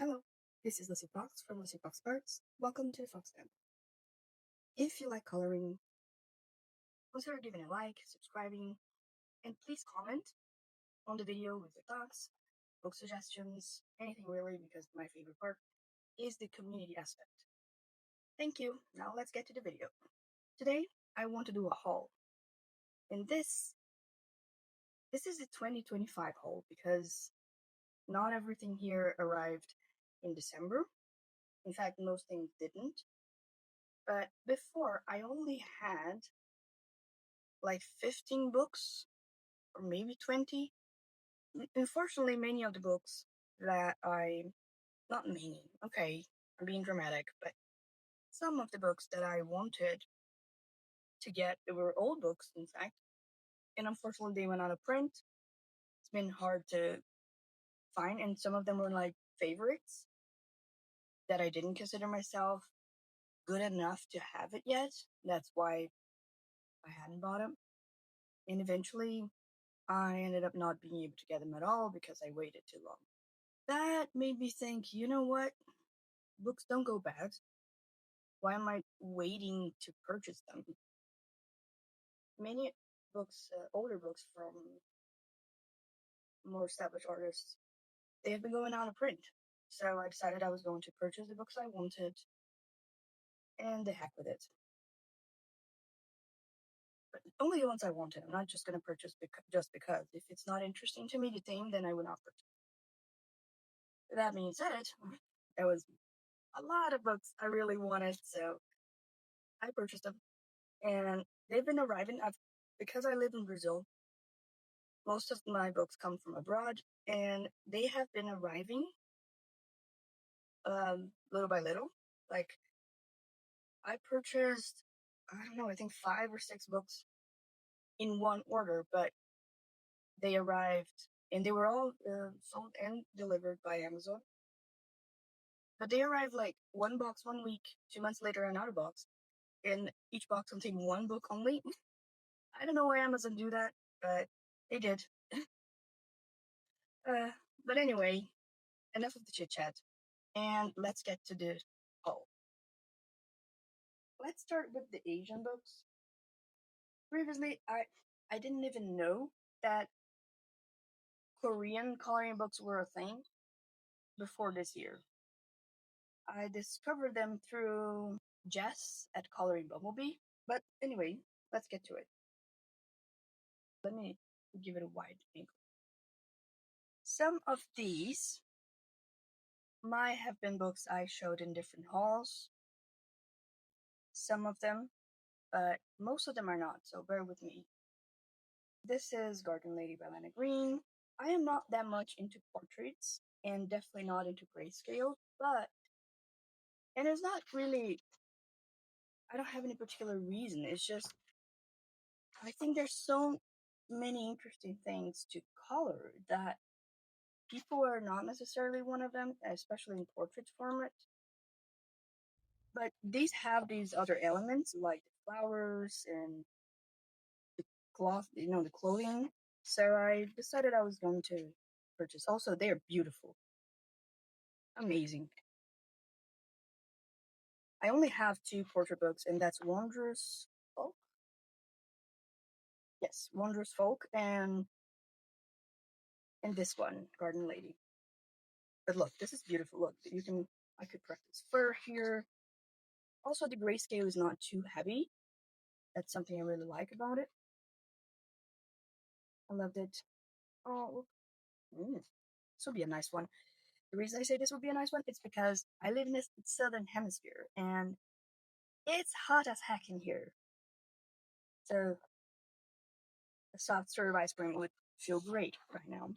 Hello, this is Lucy Fox from Lucy Fox Arts. Welcome to Fox Den. If you like coloring, consider giving a like, subscribing, and please comment on the video with your thoughts, book suggestions, anything really, because my favorite part is the community aspect. Thank you. Now let's get to the video. Today, I want to do a haul. And this is the 2025 haul because not everything here arrived in December. In fact, most things didn't. But before, I only had like 15 books or maybe 20. Unfortunately, many of the books that not many, okay, I'm being dramatic, but some of the books that I wanted to get, they were old books, in fact, and unfortunately they went out of print. It's been hard to find, and some of them were like favorites that I didn't consider myself good enough to have it yet. That's why I hadn't bought them. And eventually, I ended up not being able to get them at all because I waited too long. That made me think, you know what? Books don't go bad. Why am I waiting to purchase them? Many books, older books from more established artists, they have been going out of print. So I decided I was going to purchase the books I wanted, and the heck with it. But only the ones I wanted. I'm not just going to purchase just because. If it's not interesting to me, the theme, then I will not purchase. That being said, there was a lot of books I really wanted, so I purchased them. And they've been arriving. Because I live in Brazil, most of my books come from abroad, and they have been arriving little by little. Like, I purchased, I don't know, I think 5 or 6 books in one order, but they arrived, and they were all sold and delivered by Amazon. But they arrived like one box 1 week, 2 months later, another box, and each box contained one book only. I don't know why Amazon do that, but they did. But anyway, enough of the chit chat, and let's get to the haul. Let's start with the Asian books. Previously, I didn't even know that Korean coloring books were a thing before this year. I discovered them through Jess at Coloring Bumblebee. But anyway, let's get to it. Let me give it a wide angle. Some of these might have been books I showed in different hauls. Some of them, but most of them are not, so bear with me. This is Garden Lady by Lana Green. I am not that much into portraits, and definitely not into grayscale, and it's not really, I don't have any particular reason, it's just, I think there's so many interesting things to color that people are not necessarily one of them, especially in portrait format. But these have these other elements like the flowers and the cloth, the clothing. So I decided I was going to purchase. Also, they're beautiful. Amazing. I only have 2 portrait books, and that's Wondrous Folk. Yes, Wondrous Folk, and this one, Garden Lady. But look, this is beautiful. Look, I could practice fur here. Also, the grayscale is not too heavy. That's something I really like about it. I loved it. Oh, this would be a nice one. The reason I say this would be a nice one is because I live in the southern hemisphere, and it's hot as heck in here. So a soft sort of ice cream would feel great right now.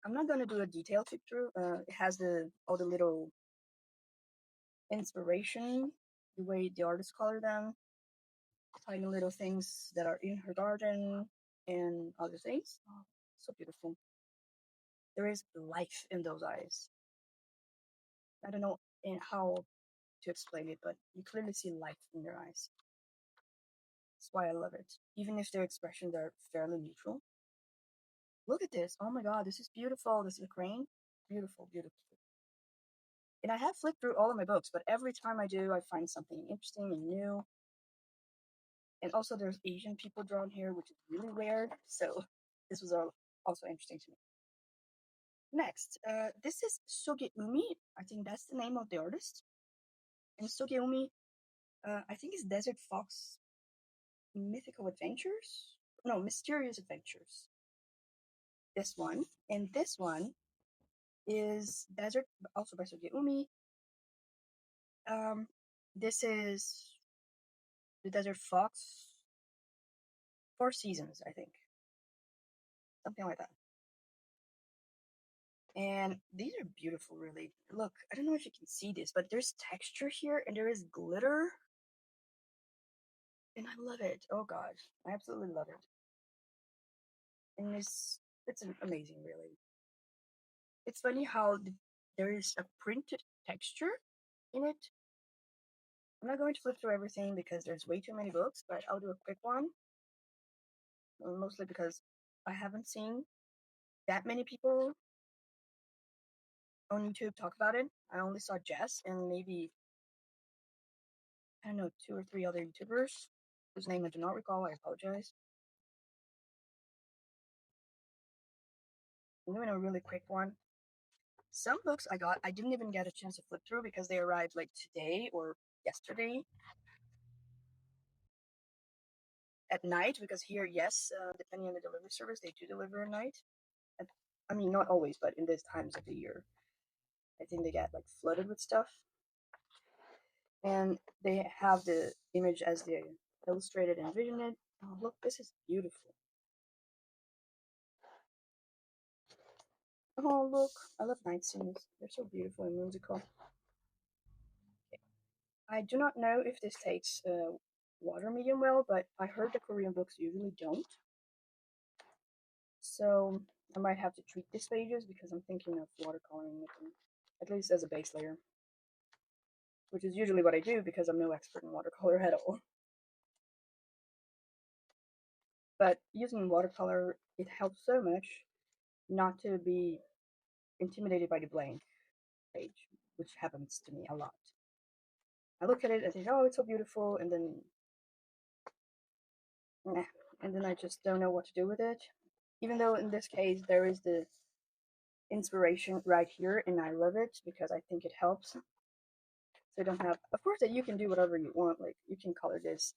I'm not going to do a detailed flip through. It has all the little inspiration, the way the artist colored them, tiny little things that are in her garden, and other things. Oh, so beautiful. There is life in those eyes. I don't know how to explain it, but you clearly see life in their eyes. That's why I love it, even if their expressions are fairly neutral. Look at this. Oh my god, this is beautiful. This is a crane. Beautiful, beautiful. And I have flipped through all of my books, but every time I do, I find something interesting and new. And also, there's Asian people drawn here, which is really weird. So this was also interesting to me. Next, this is SogeUmi. I think that's the name of the artist. And SogeUmi, I think, is Desert Fox Mythical Adventures? No, Mysterious Adventures. This one. And this one is Desert, also by SogeUmi. This is the Desert Fox. 4 seasons, I think. Something like that. And these are beautiful, really. Look, I don't know if you can see this, but there's texture here and there is glitter. And I love it. Oh god, I absolutely love it. And it's amazing, really. It's funny how there is a printed texture in it. I'm not going to flip through everything because there's way too many books, but I'll do a quick one. Mostly because I haven't seen that many people on YouTube talk about it. I only saw Jess and maybe, I don't know, 2 or 3 other YouTubers whose name I do not recall. I apologize. I'm doing a really quick one. Some books I didn't even get a chance to flip through because they arrived like today or yesterday at night. Because here, yes, depending on the delivery service, they do deliver at night. I mean, not always, but in these times of the year, I think they get like flooded with stuff. And they have the image as they illustrated and envisioned it. Oh, look, this is beautiful. Oh, look, I love night scenes. They're so beautiful and musical. Okay. I do not know if this takes water medium well, but I heard the Korean books usually don't. So I might have to treat these pages because I'm thinking of watercoloring with them, at least as a base layer. Which is usually what I do because I'm no expert in watercolor at all. But using watercolor, it helps so much not to be intimidated by the blank page, which happens to me a lot. I look at it and think, oh, it's so beautiful, and then, I just don't know what to do with it. Even though in this case there is the inspiration right here, and I love it because I think it helps. So I don't have, of course, that you can do whatever you want. Like you can color this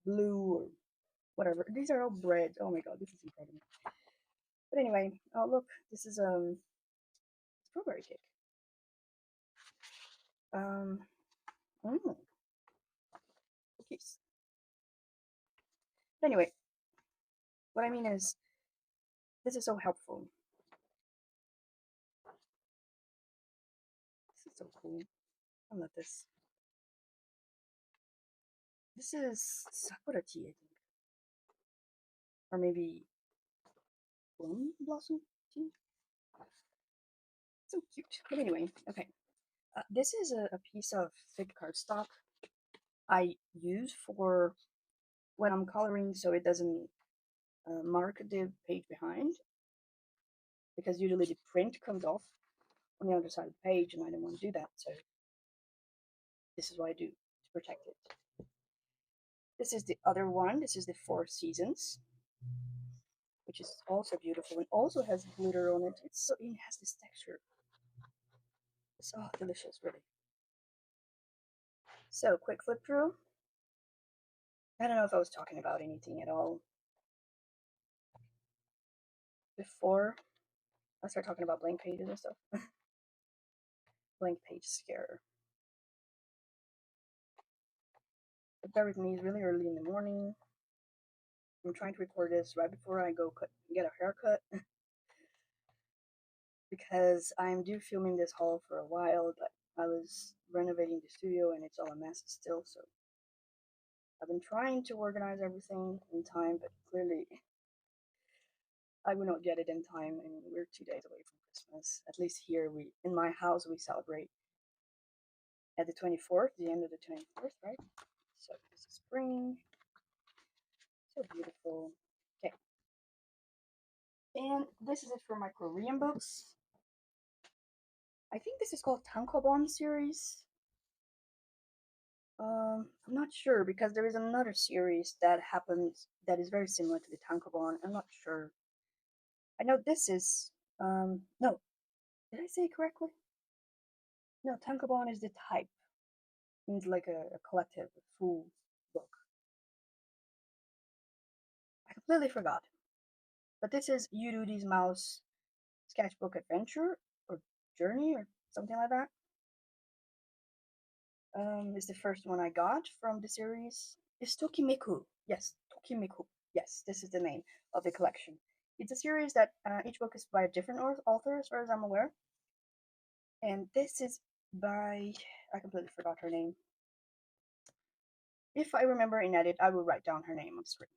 blue or whatever. These are all bread. Oh my god, this is incredible. But anyway, oh look, this is strawberry cake. Mm, cookies. But anyway, what I mean is, this is so helpful. This is so cool. I love this. This is Sakura tea, I think. Or maybe plum blossom tea? So cute. But anyway, okay. This is a piece of thick cardstock I use for when I'm coloring so it doesn't mark the page behind. Because usually the print comes off on the other side of the page and I don't want to do that. So this is what I do to protect it. This is the other one. This is the 4 Seasons, which is also beautiful and also has glitter on it. It has this texture. It's so delicious, really. So, quick flip through. I don't know if I was talking about anything at all before I start talking about blank pages and stuff. Blank page scare. But bear with me, it's really early in the morning. I'm trying to record this right before I go get a haircut. Because I'm due filming this haul for a while, but I was renovating the studio and it's all a mess still, so I've been trying to organize everything in time, but clearly I will not get it in time, and we're 2 days away from Christmas. At least here, in my house, we celebrate at the 24th, the end of the 24th, right? So this is spring. So beautiful. Okay. And this is it for my Korean books. I think this is called Tankobon series. I'm not sure because there is another series that happens that is very similar to the Tankobon. I'm not sure. I know this is no. Did I say it correctly? No, Tankobon is the type. It means like a collective, a full book. I completely forgot. But this is Yurudi's Mouse Sketchbook Adventure or Journey or something like that. Is the first one I got from the series. Is Tokimeku. Yes, Tokimeku. Yes, this is the name of the collection. It's a series that each book is by a different author, as far as I'm aware. And this is by, I completely forgot her name. If I remember in edit, I will write down her name on screen.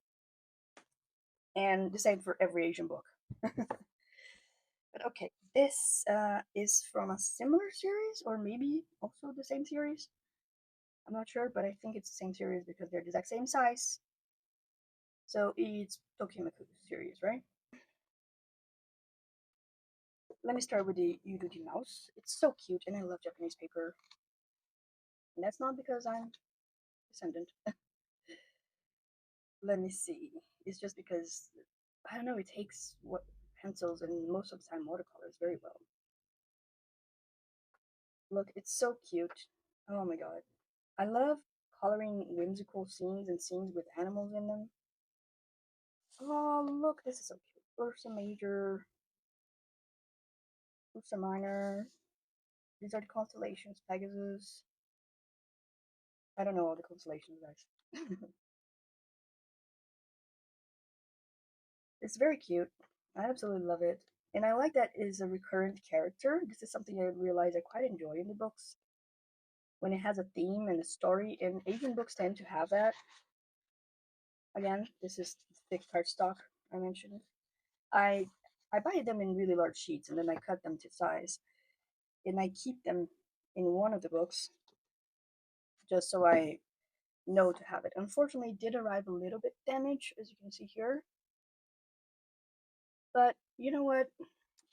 And the same for every Asian book. But okay, this is from a similar series, or maybe also the same series. I'm not sure, but I think it's the same series because they're the exact same size. So it's Tokimeku series, right? Let me start with the Yurudi mouse. It's so cute, and I love Japanese paper. And that's not because I'm descendant. Let me see. It's just because I don't know. It takes what pencils and most of the time watercolors very well. Look, it's so cute. Oh my god. I love coloring whimsical scenes and scenes with animals in them. Oh, look, this is so cute. Ursa Major, Ursa Minor. These are the constellations. Pegasus. I don't know all the constellations, guys. It's very cute. I absolutely love it. And I like that it is a recurrent character. This is something I realize I quite enjoy in the books. When it has a theme and a story, and Asian books tend to have that. Again, this is thick cardstock I mentioned. I I buy them in really large sheets and then I cut them to size. And I keep them in one of the books just so I know to have it. Unfortunately, it did arrive a little bit damaged, as you can see here. But you know what?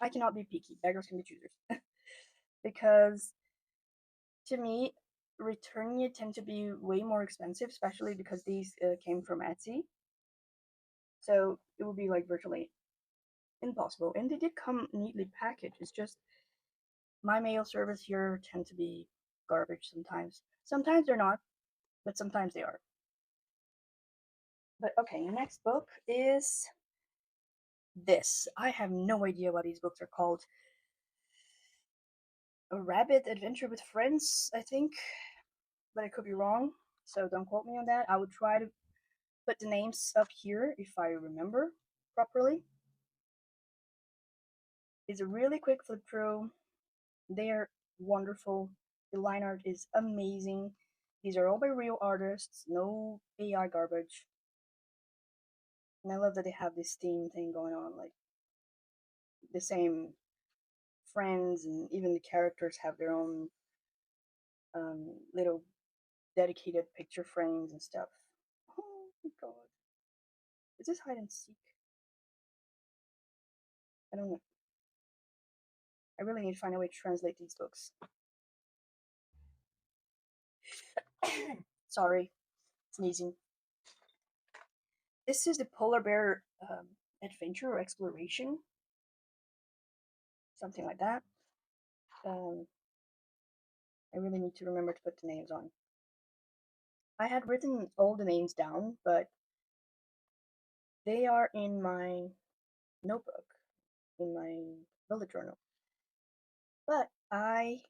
I cannot be picky. Beggars can be choosers. Because to me, returning it tend to be way more expensive, especially because these came from Etsy. So it would be like virtually impossible. And they did come neatly packaged. It's just my mail service here tend to be garbage sometimes. Sometimes they're not, but sometimes they are. But okay, next book is this. I have no idea what these books are called. A Rabbit Adventure with Friends, I think, but I could be wrong, so don't quote me on that. I would try to put the names up here if I remember properly. It's a really quick flip through. They're wonderful. The line art is amazing. These are all by real artists, no AI garbage. And I love that they have this theme thing going on, like the same friends, and even the characters have their own little dedicated picture frames and stuff. Oh my god. Is this hide and seek? I don't know. I really need to find a way to translate these books. Sorry, sneezing. This is the polar bear adventure or exploration, something like that. Um, I really need to remember to put the names on. I had written all the names down, but they are in my notebook, in my bullet journal. But I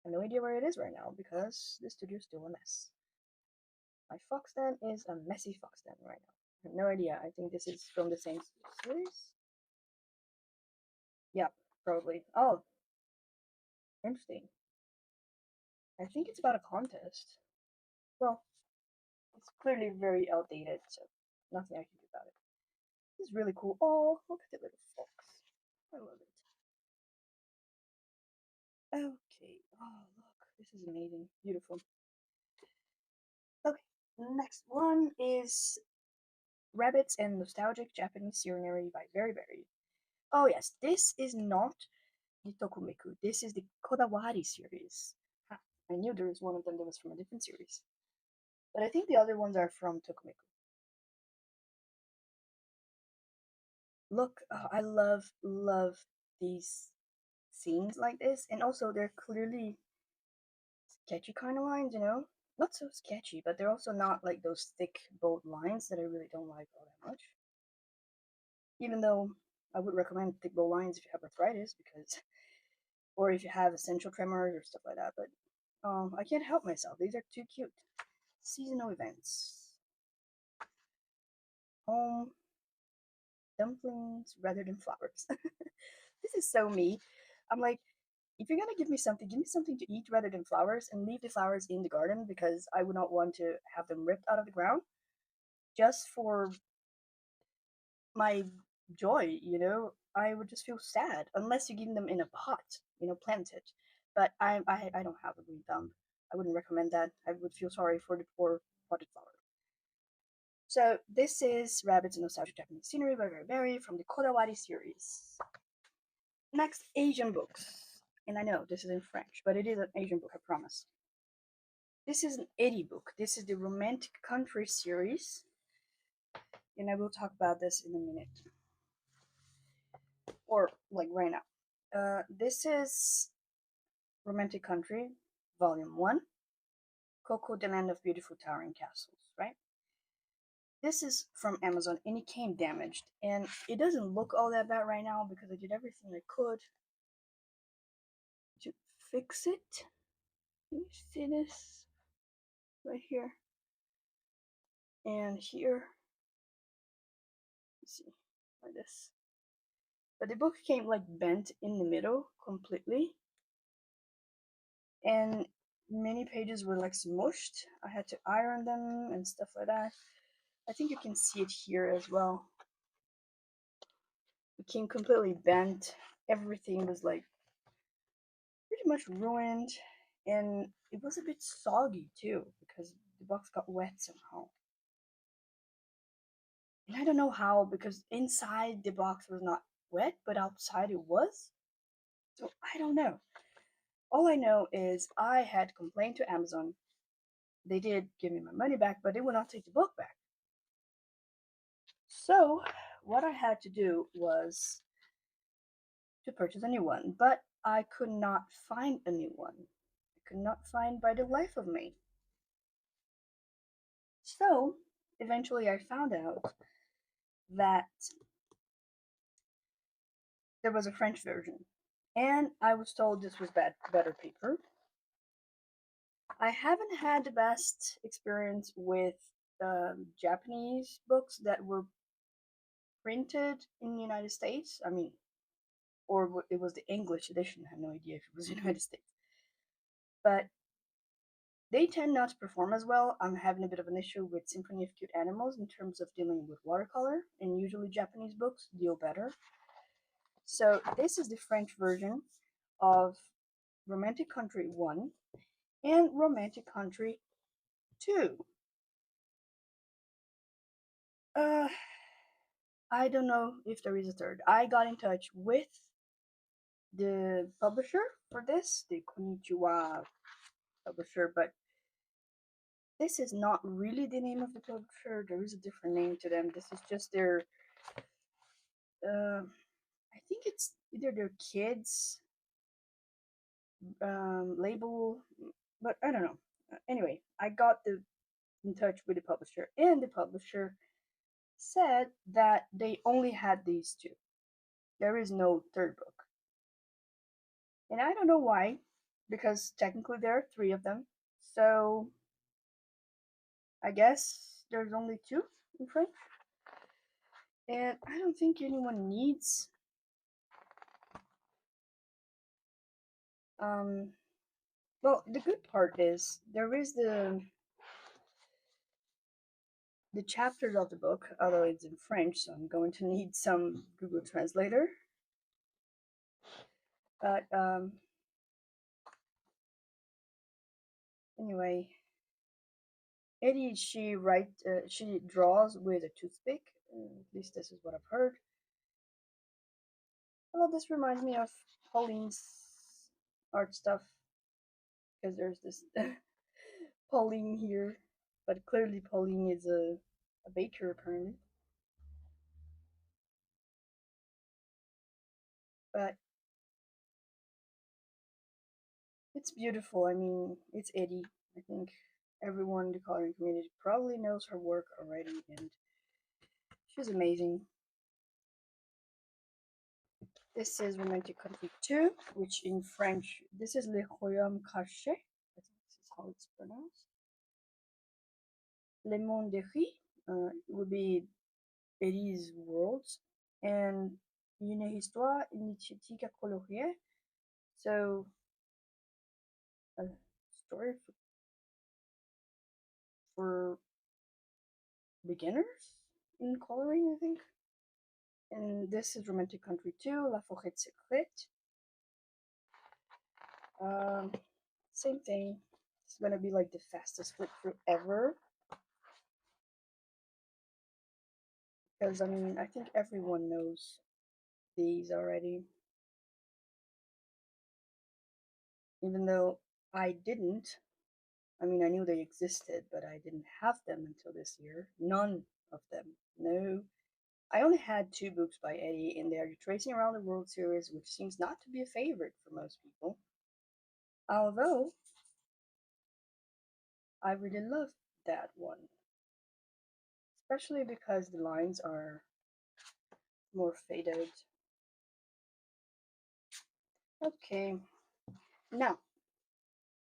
have no idea where it is right now because the studio's still a mess. My fox den is a messy fox den right now. I have no idea. I think this is from the same series. Yeah, probably. Oh, interesting. I think it's about a contest. Well, it's clearly very outdated, so nothing I can do about it. This is really cool. Oh, look at the little fox. I love it. Okay. Oh, look. This is amazing. Beautiful. Okay. Next one is Rabbits and Nostalgic Japanese Serenary by Very Very. Oh, yes. This is not the Tokimeku. This is the Kodawari series. Ha, I knew there was one of them that was from a different series. But I think the other ones are from Tokimeku. Look, I love these scenes like this, and also they're clearly sketchy kind of lines, you know? Not so sketchy, but they're also not like those thick, bold lines that I really don't like all that much. Even though I would recommend thick, bold lines if you have arthritis, because, or if you have essential tremors or stuff like that, but I can't help myself. These are too cute. Seasonal events. Home dumplings rather than flowers. This is so me. I'm like, if you're gonna give me something to eat rather than flowers, and leave the flowers in the garden because I would not want to have them ripped out of the ground just for my joy, you know. I would just feel sad unless you give them in a pot, you know, planted. But I don't have a green thumb. I wouldn't recommend that. I would feel sorry for the poor potted flower. So this is Rabbits in Nostalgic Japanese Scenery by Very from the Kodawari series. Next, Asian books. And I know this is in French, but it is an Asian book, I promise. This is an Eriy book. This is the Romantic Country series. And I will talk about this in a minute. Or like right now. This is Romantic Country, Volume 1. Coco, the Land of Beautiful Towering Castles, right? This is from Amazon and it came damaged. And it doesn't look all that bad right now because I did everything I could to fix it. Can you see this? Right here. And here. Let's see. Like this. But the book came like bent in the middle completely. And many pages were like smushed. I had to iron them and stuff like that. I think you can see it here as well. It came completely bent. Everything was like pretty much ruined. And it was a bit soggy too because the box got wet somehow. And I don't know how because inside the box was not wet, but outside it was. So I don't know. All I know is I had complained to Amazon. They did give me my money back, but they would not take the book back. So what I had to do was to purchase a new one, but I could not find a new one. I could not find by the life of me. So eventually I found out that there was a French version, and I was told this was better paper. I haven't had the best experience with Japanese books that were printed in the United States. I mean, or it was the English edition. I have no idea if it was United States. But they tend not to perform as well. I'm having a bit of an issue with Symphony of Cute Animals in terms of dealing with watercolor, and usually Japanese books deal better. So this is the French version of Romantic Country 1 and Romantic Country 2. Uh, I don't know if there is a third. I got in touch with the publisher for this, the Konnichiwa publisher, but this is not really the name of the publisher. There is a different name to them. This is just their, I think it's either their kids label, but I don't know. Anyway, I got in touch with the publisher, and the publisher said that they only had these two. There is no third book. And I don't know why, because technically there are three of them. So I guess there's only two in French. And I don't think anyone needs well, the good part is there is the chapters of the book, although it's in French, so I'm going to need some Google Translator. But anyway, Eddie, she draws with a toothpick. At least this is what I've heard. Well, this reminds me of Pauline's art stuff because there's this Pauline here, but clearly Pauline is a baker apparently. But it's beautiful. I mean, it's Ediy. I think everyone in the coloring community probably knows her work already, and she's amazing. This is Romantic Country 2, which in French, this is Le Royaume Caché. I think this is how it's pronounced. Le Monde de Rie would be Eriy's Worlds, and Une Histoire Initiatique à Colorier. So, a story for beginners in coloring, I think. And this is Romantic Country 2, La Forêt Secrète. Same thing. It's gonna be like the fastest flip through ever. Because, I mean, I think everyone knows these already. Even though I didn't. I mean, I knew they existed, but I didn't have them until this year. None of them. No. I only had 2 books by Ediy, and they are the Tracing Around the World series, which seems not to be a favorite for most people. Although, I really love that one. Especially because the lines are more faded. Okay, now,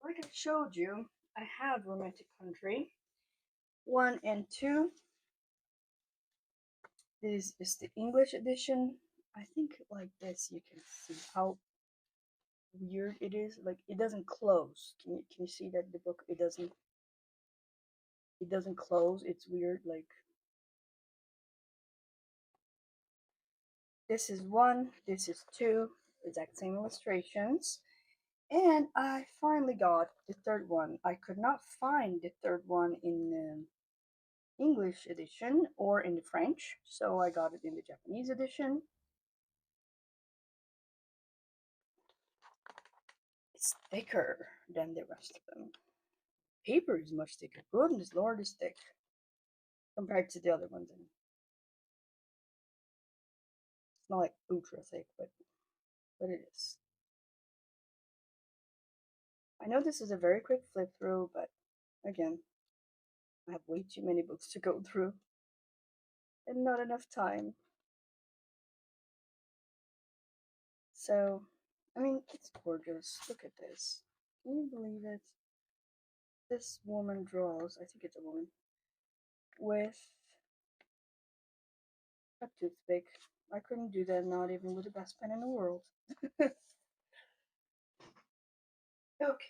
like I showed you, I have Romantic Country 1 and 2. This is the English edition. I think like this you can see how weird it is. Like it doesn't close. Can you see that the book it doesn't close. It's weird. Like this is 1, this is 2, exact same illustrations. And I finally got the third one. I could not find the third one in the English edition or in the French, so I got it in the Japanese edition. It's thicker than the rest of them. Paper is much thicker. Goodness Lord, is thick compared to the other ones. And it's not like ultra thick, but it is. I know this is a very quick flip through, but again, I have way too many books to go through and not enough time. So, I mean, it's gorgeous. Look at this. Can you believe it? This woman draws, I think it's a woman, with a toothpick. I couldn't do that, not even with the best pen in the world. Okay,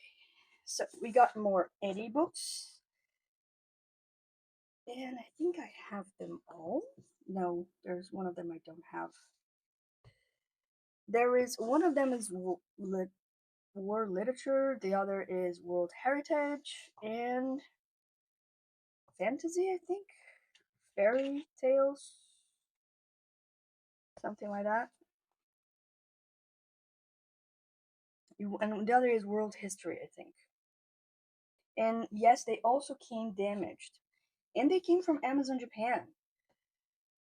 so we got more Ediy books. And I think I have them all. No, there's one of them I don't have. There is one of them is war literature, the other is world heritage and fantasy, I think. Fairy tales, something like that. And the other is world history, I think. And yes, they also came damaged. And they came from Amazon Japan.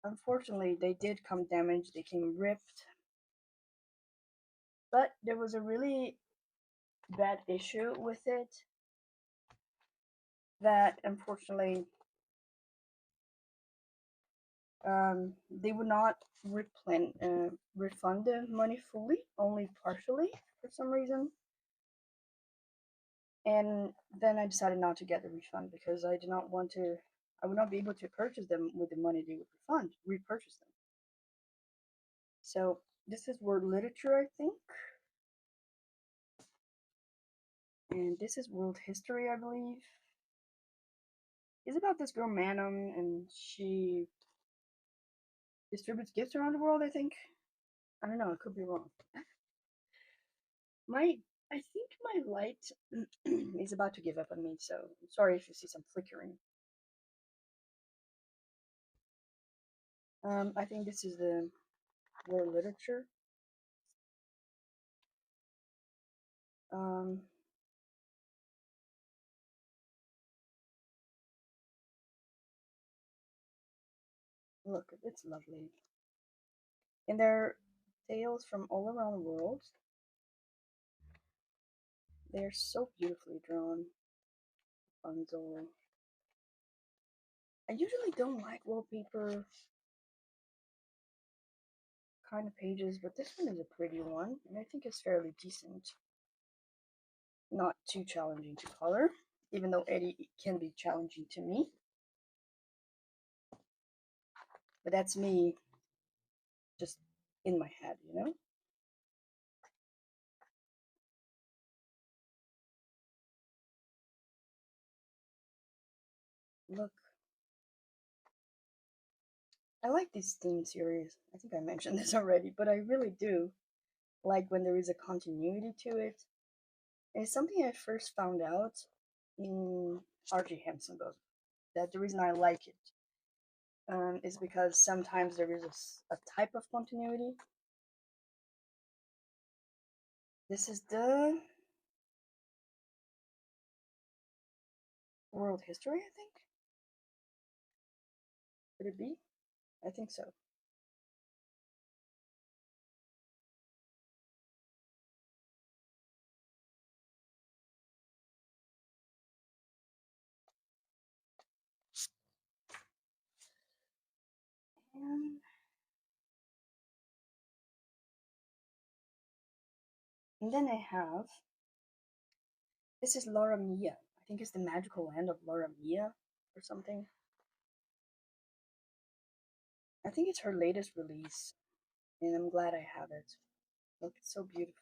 Unfortunately, they did come damaged, they came ripped. But there was a really bad issue with it that unfortunately they would not refund the money fully, only partially for some reason. And then I decided not to get the refund because I did not want to. I would not be able to purchase them with the money they would repurchase them. So this is world literature, I think, and this is world history, I believe. It's about this girl Manum, and she distributes gifts around the world. I think. I don't know. I could be wrong. I think my light is about to give up on me, so I'm sorry if you see some flickering. I think this is the world literature. Um, Look, it's lovely. And they're tales from all around the world. They're so beautifully drawn. Bundle. I usually don't like wallpaper kind of pages, but this one is a pretty one, and I think it's fairly decent. Not too challenging to color, even though Eriy can be challenging to me. But that's me just in my head, you know? Look, I like these theme series. I think I mentioned this already, but I really do like when there is a continuity to it. And it's something I first found out in R.J. Hampson books. That the reason I like it is because sometimes there is a type of continuity. This is the world history, I think. Could it be? I think so. And, and then I have this is Laura Mia. I think it's the magical land of Laura Mia or something. I think it's her latest release, and I'm glad I have it. Look, it's so beautiful.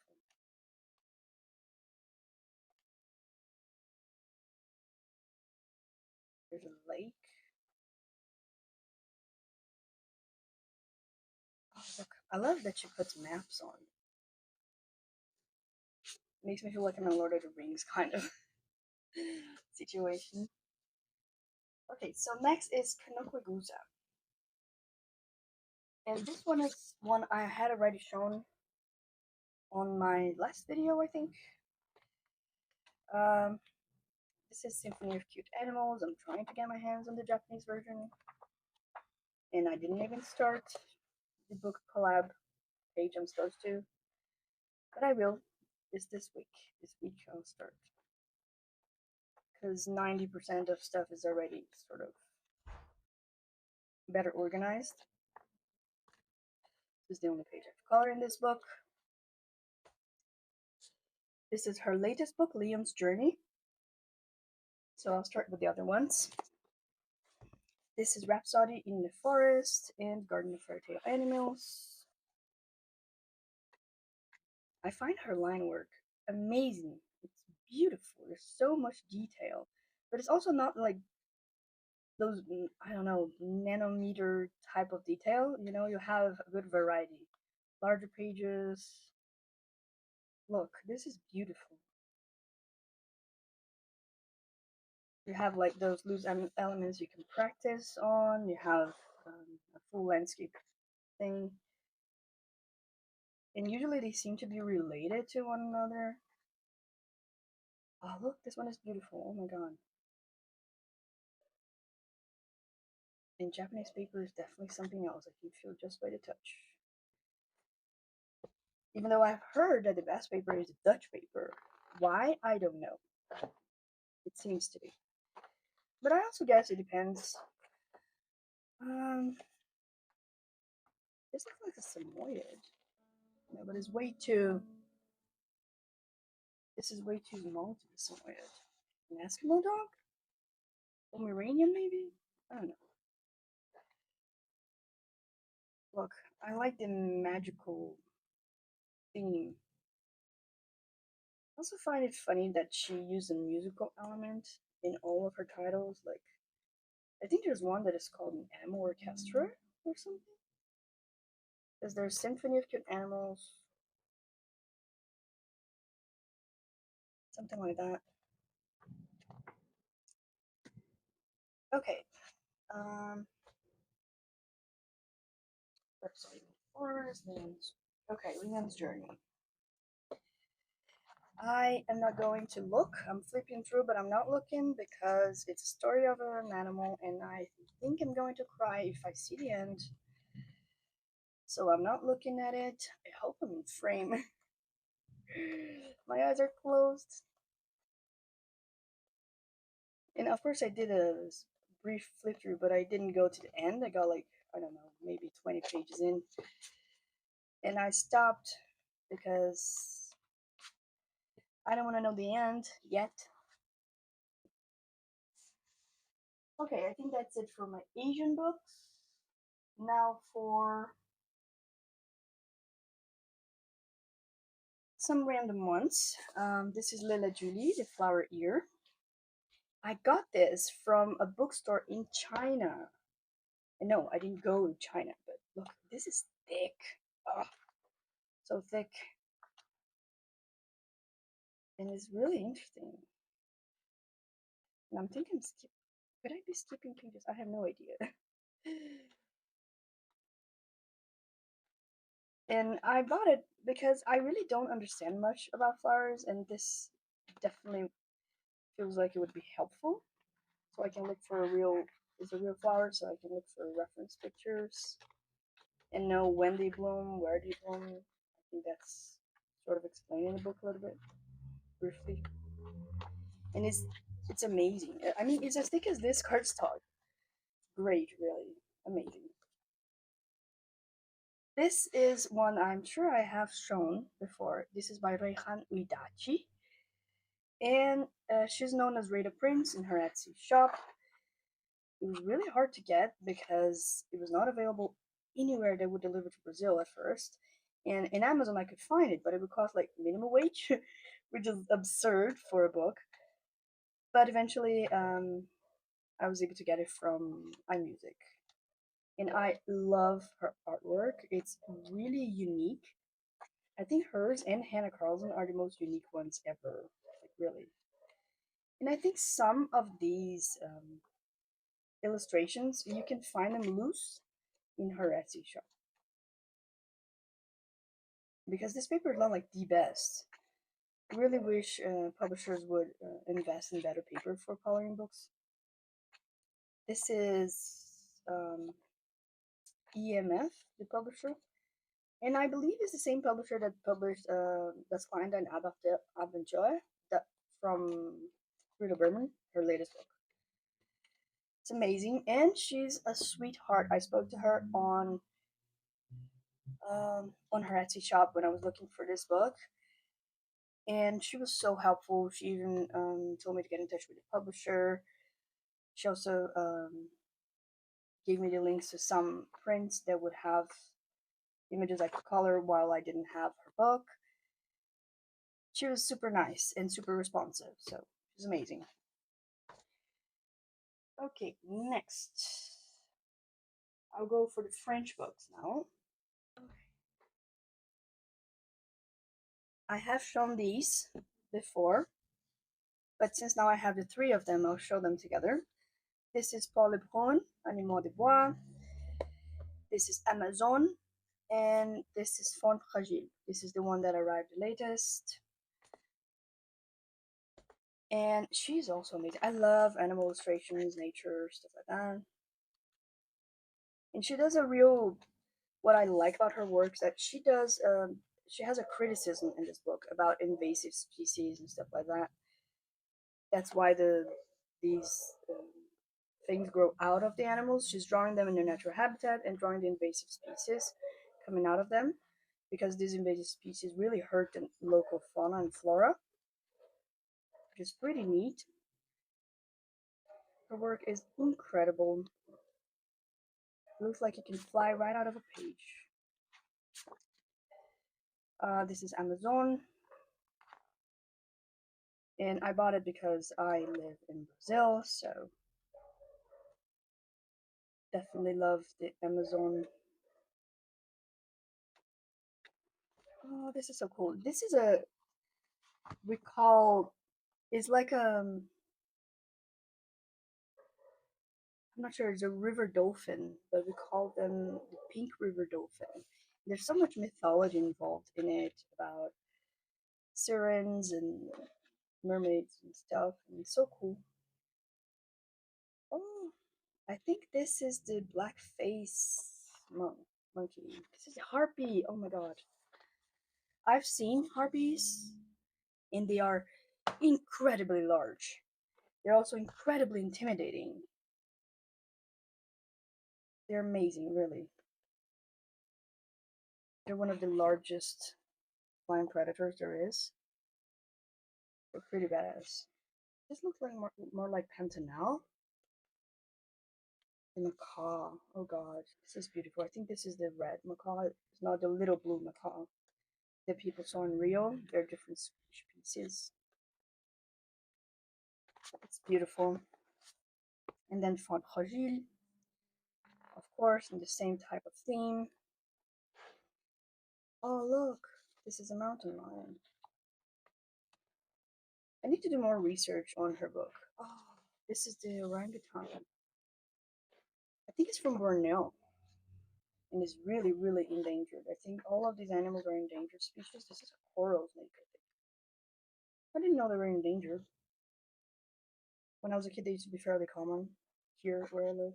There's a lake. Oh, look, I love that she puts maps on. Makes me feel like I'm in Lord of the Rings kind of situation. Okay, so next is Kanoko Egusa. And this one is one I had already shown on my last video, I think. Um, this is Symphony of Cute Animals. I'm trying to get my hands on the Japanese version. And I didn't even start the book collab page I'm supposed to. But I will. It's this week. This week I'll start. Because 90% of stuff is already sort of better organized. This is the only page I have color in this book. This is her latest book, Leon's Journey. So I'll start with the other ones. This is Rhapsody in the Forest and Garden of Fairy Tale Animals. I find her line work amazing. It's beautiful. There's so much detail. But it's also not like those, I don't know, nanometer type of detail. You know, you have a good variety. Larger pages. Look, this is beautiful. You have like those loose elements you can practice on. You have a full landscape thing. And usually they seem to be related to one another. Oh, look, this one is beautiful. Oh my god. And Japanese paper is definitely something else that you feel just by the touch. Even though I've heard that the best paper is Dutch paper. Why? I don't know. It seems to be. But I also guess it depends. Um, this looks like a Samoyed. No, but it's way too. This is way too small to be Samoyed. An Eskimo dog? Pomeranian, maybe? I don't know. Look, I like the magical theme. I also find it funny that she used a musical element in all of her titles. Like, I think there's one that is called an Animal Orchestra or something. Because there's Symphony of Cute Animals, something like that. Okay. Um, Rhapsody in the Forest, then. Okay, Leon's Journey. I am not going to look. I'm flipping through, but I'm not looking because it's a story of an animal, and I think I'm going to cry if I see the end. So I'm not looking at it. I hope I'm in frame. My eyes are closed. And of course, I did a brief flip through, but I didn't go to the end. I got like, I don't know, maybe 20 pages in. And I stopped because I don't want to know the end yet. Okay, I think that's it for my Asian books. Now for some random ones. This is Lila Julie, The Flower Ear. I got this from a bookstore in China. And no, I didn't go to China, but look, this is thick. Oh, so thick. And it's really interesting. And I'm thinking, could I be skipping pages? I have no idea. And I bought it because I really don't understand much about flowers, and this definitely feels like it would be helpful. So I can look for is a real flower, so I can look for reference pictures and know when they bloom, where they bloom. I think that's sort of explained in the book a little bit briefly. And it's amazing. I mean, it's as thick as this cardstock. Great, really amazing. This is one I'm sure I have shown before. This is by Reihan Uidachi, and she's known as Rita Prince in her Etsy shop. It was really hard to get because it was not available anywhere that would deliver to Brazil at first. And in Amazon, I could find it, but it would cost like minimum wage, which is absurd for a book. But eventually, I was able to get it from iMusic. And I love her artwork. It's really unique. I think hers and Hanna Karlzon are the most unique ones ever. Like, really. And I think some of these illustrations, you can find them loose in her Etsy shop. Because this paper is not like the best. I really wish publishers would invest in better paper for coloring books. This is EMF, the publisher. And I believe it's the same publisher that published Das Kleine and Abenteuer that from Rita Berman, her latest book. It's amazing, and she's a sweetheart. I spoke to her on her Etsy shop when I was looking for this book, and she was so helpful. She even told me to get in touch with the publisher. She also gave me the links to some prints that would have images I could color while I didn't have her book. She was super nice and super responsive, so she's amazing. Okay, next. I'll go for the French books now. I have shown these before, but since now I have the three of them, I'll show them together. This is Paule Brune, Animaux de Bois. This is Amazon, and this is Fond Fragile. This is the one that arrived the latest. And she's also amazing. I love animal illustrations, nature, stuff like that. And she does a real, what I like about her work is that she does, she has a criticism in this book about invasive species and stuff like that. That's why these things grow out of the animals. She's drawing them in their natural habitat and drawing the invasive species coming out of them, because these invasive species really hurt the local fauna and flora, which is pretty neat. Her work is incredible. It looks like it can fly right out of a page. This is Amazon, and I bought it because I live in Brazil, so definitely love the Amazon. Oh, this is so cool. This is a recall. It's like I'm not sure. It's a river dolphin, but we call them the pink river dolphin. There's so much mythology involved in it about sirens and mermaids and stuff, and it's so cool. Oh, I think this is the black face monkey. This is a harpy. Oh my god. I've seen harpies, and they are incredibly large. They're also incredibly intimidating. They're amazing, really. They're one of the largest flying predators there is. They're pretty badass. This looks like more like Pantanal. The macaw. Oh god, this is beautiful. I think this is the red macaw. It's not the little blue macaw that people saw in Rio. They're different species. It's beautiful. And then Font Fragile, of course, in the same type of theme. Oh look, this is a mountain lion. I need to do more research on her book. Oh, this is the orangutan. I think it's from Borneo and is really, really endangered. I think all of these animals are endangered species. This is a coral snake, I think. I didn't know they were endangered. When I was a kid, they used to be fairly common here where I live.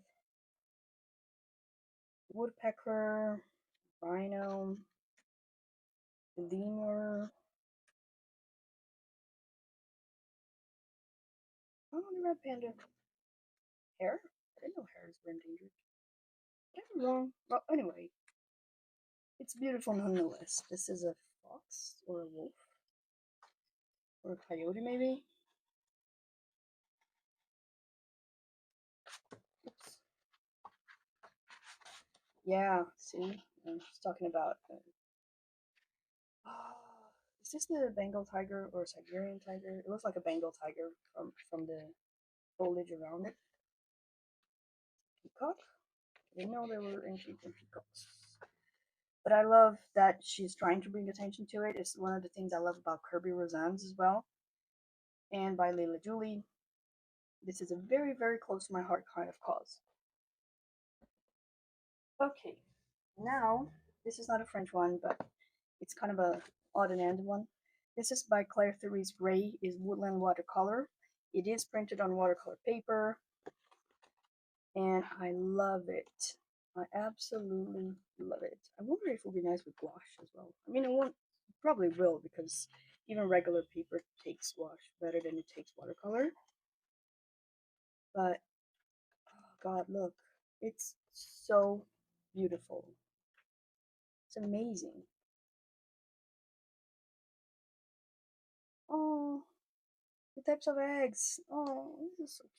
Woodpecker, rhino, lemur. Oh, the red panda. Hare? I didn't know hares were endangered. I'm wrong. Well, anyway, it's beautiful nonetheless. This is a fox or a wolf or a coyote, maybe. Oops. Yeah, see, I'm just talking about. Is this the Bengal tiger or Siberian tiger? It looks like a Bengal tiger from the foliage around it. Peacock. I didn't know there were ancient peacocks. But I love that she's trying to bring attention to it. It's one of the things I love about Kerby Rosanes as well, and by Leila Julie. This is a very, very close to my heart kind of cause. Okay, now this is not a French one, but it's kind of a odd and end one. This is by Clare T. Gray is Woodland Watercolor. It is printed on watercolor paper, and I love it. I absolutely love it. I wonder if it would be nice with gouache as well. I mean, it won't, probably will, because even regular paper takes gouache better than it takes watercolor. But, oh god, look. It's so beautiful. It's amazing. Oh, the types of eggs. Oh, this is so cute.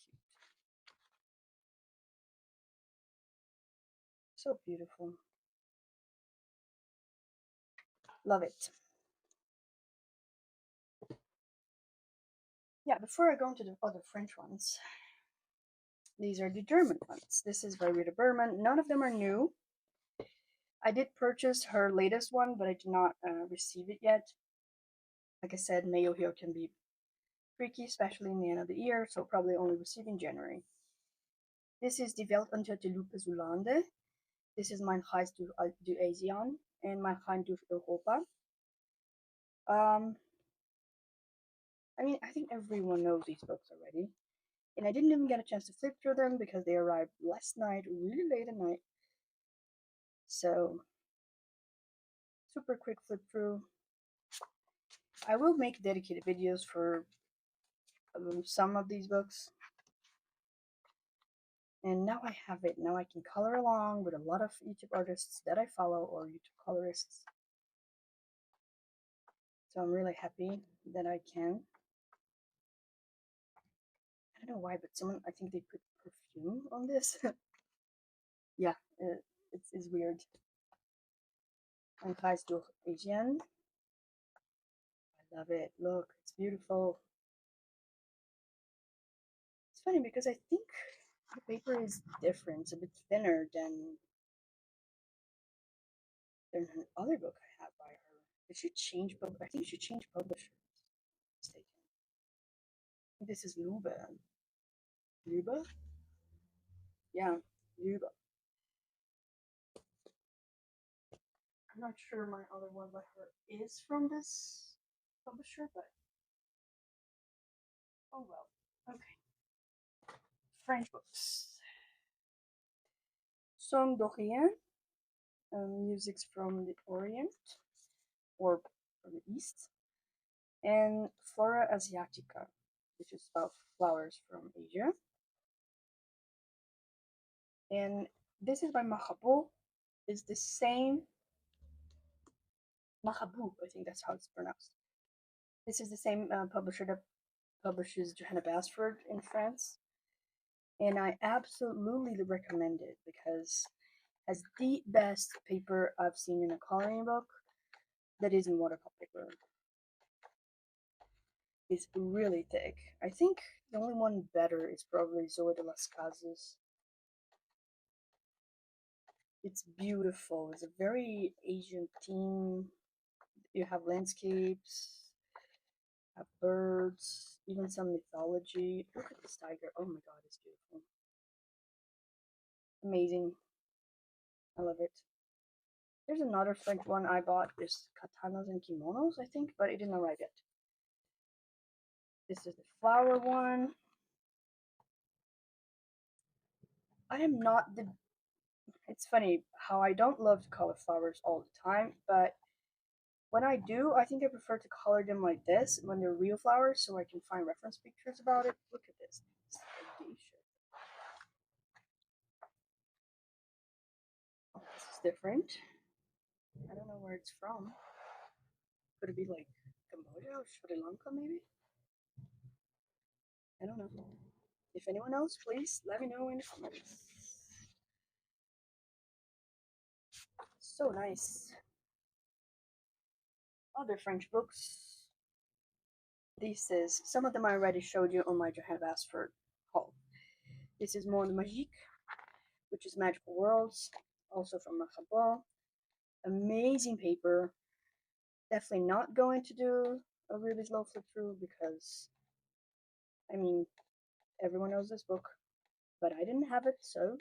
So beautiful. Love it. Yeah, before I go into the other French ones, these are the German ones. This is by Rita Berman. None of them are new. I did purchase her latest one, but I did not receive it yet. Like I said, mail here can be tricky, especially in the end of the year, so probably only receive in January. This is Die Welt unter der Lupe Zulande. This is Mein Reis durch Asien and Mein Reis durch Europa. I mean, I think everyone knows these books already. And I didn't even get a chance to flip through them because they arrived last night, really late at night. So, super quick flip through. I will make dedicated videos for some of these books. And now I have it. Now I can color along with a lot of YouTube artists that I follow or YouTube colorists. So I'm really happy that I can. I don't know why, but someone, I think they put perfume on this. Yeah, it's weird. And Reis durch Asien. I love it. Look, it's beautiful. It's funny because I think the paper is different. It's a bit thinner than another book I have by her. It should change book. I think it should change publisher. This is Lube. Lube? Yeah, Lube. I'm not sure my other one by her is from this publisher, but oh well. Okay. French books. Son d'Orient, musics from the Orient, or from the East, and Flora Asiatica, which is about flowers from Asia. And this is by Mahabou. It's the same Mahabou, I think that's how it's pronounced. This is the same publisher that publishes Johanna Basford in France, and I absolutely recommend it because it has the best paper I've seen in a coloring book that is in watercolor paper. It's really thick. I think the only one better is probably Zoe de las Casas. It's beautiful. It's a very Asian theme. You have landscapes, have birds, even some mythology. Look at this tiger. Oh my god, it's beautiful. Amazing. I love it. There's another French one I bought. There's katanas and kimonos, I think, but it didn't arrive yet. This is the flower one. I am not the... It's funny how I don't love to color flowers all the time, but when I do, I think I prefer to color them like this when they're real flowers so I can find reference pictures about it. Look at this. It's audacious. Oh, this is different. I don't know where it's from. Could it be like Cambodia or Sri Lanka maybe? I don't know. If anyone knows, please let me know in the comments. So nice. Other French books. This is, some of them I already showed you on my Johanna Basford haul. This is Monde Magique, which is Magical Worlds, also from Mahabou. Amazing paper. Definitely not going to do a really slow flip through because, I mean, everyone knows this book, but I didn't have it, so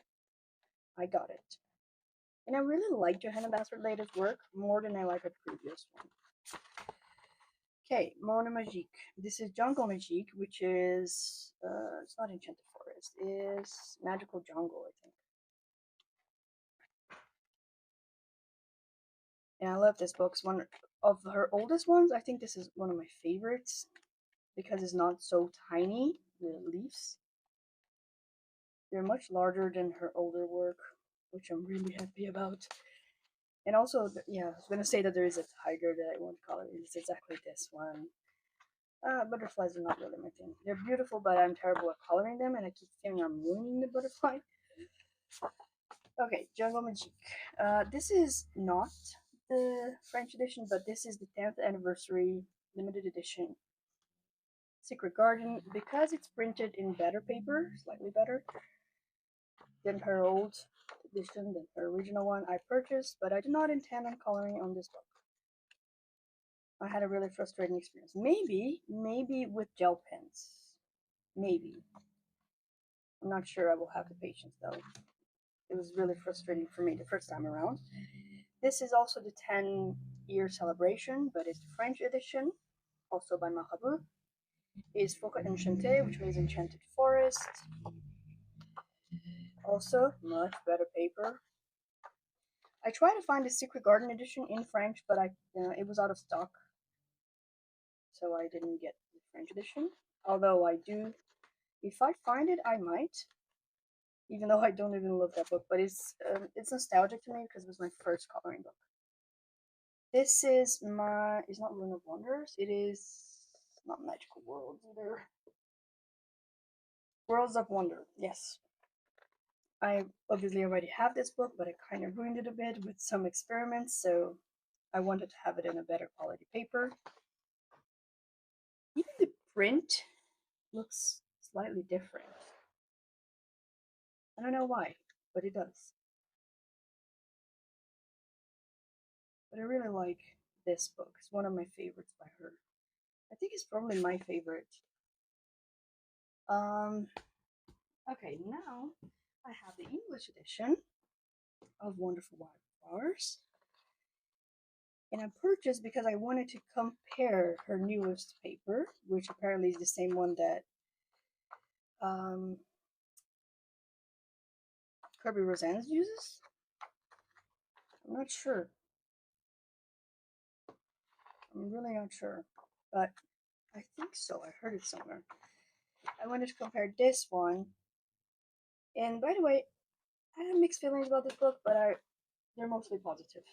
I got it. And I really like Johanna Basford's latest work more than I like her previous one. Okay, Monde Magique. This is Jungle Magique, which is, it's not Enchanted Forest, it's Magical Jungle, I think. And I love this book. It's one of her oldest ones. I think this is one of my favorites because it's not so tiny, the leaves. They're much larger than her older work, which I'm really happy about. And also, yeah, I was going to say that there is a tiger that I want to color. It's exactly this one. Butterflies are not really my thing. They're beautiful, but I'm terrible at coloring them, and I keep feeling I'm ruining the butterfly. Okay, Jungle Magique. This is not the French edition, but this is the 10th anniversary limited edition Secret Garden because it's printed in better paper, slightly better than her old edition, than her original one I purchased, but I did not intend on coloring on this book. I had a really frustrating experience. Maybe with gel pens. Maybe. I'm not sure I will have the patience though. It was really frustrating for me the first time around. This is also the 10-year celebration, but it's the French edition, also by Mahabou. Is Forêt Enchantée, which means Enchanted Forest. Also, much better paper. I tried to find the Secret Garden edition in French, but it was out of stock, so I didn't get the French edition. Although I do, if I find it, I might. Even though I don't even love that book, but it's nostalgic to me because it was my first coloring book. This is it's not Rune of Wonders. It is not Magical Worlds either. Worlds of Wonder. Yes. I obviously already have this book, but I kind of ruined it a bit with some experiments, so I wanted to have it in a better quality paper. Even the print looks slightly different. I don't know why, but it does. But I really like this book. It's one of my favorites by her. I think it's probably my favorite. Okay, now I have the English edition of Wonderful Wildflowers. And I purchased because I wanted to compare her newest paper, which apparently is the same one that Kerby Rosanes uses. I'm not sure. I'm really not sure, but I think so. I heard it somewhere. I wanted to compare this one. And by the way, I have mixed feelings about this book, but they're mostly positive.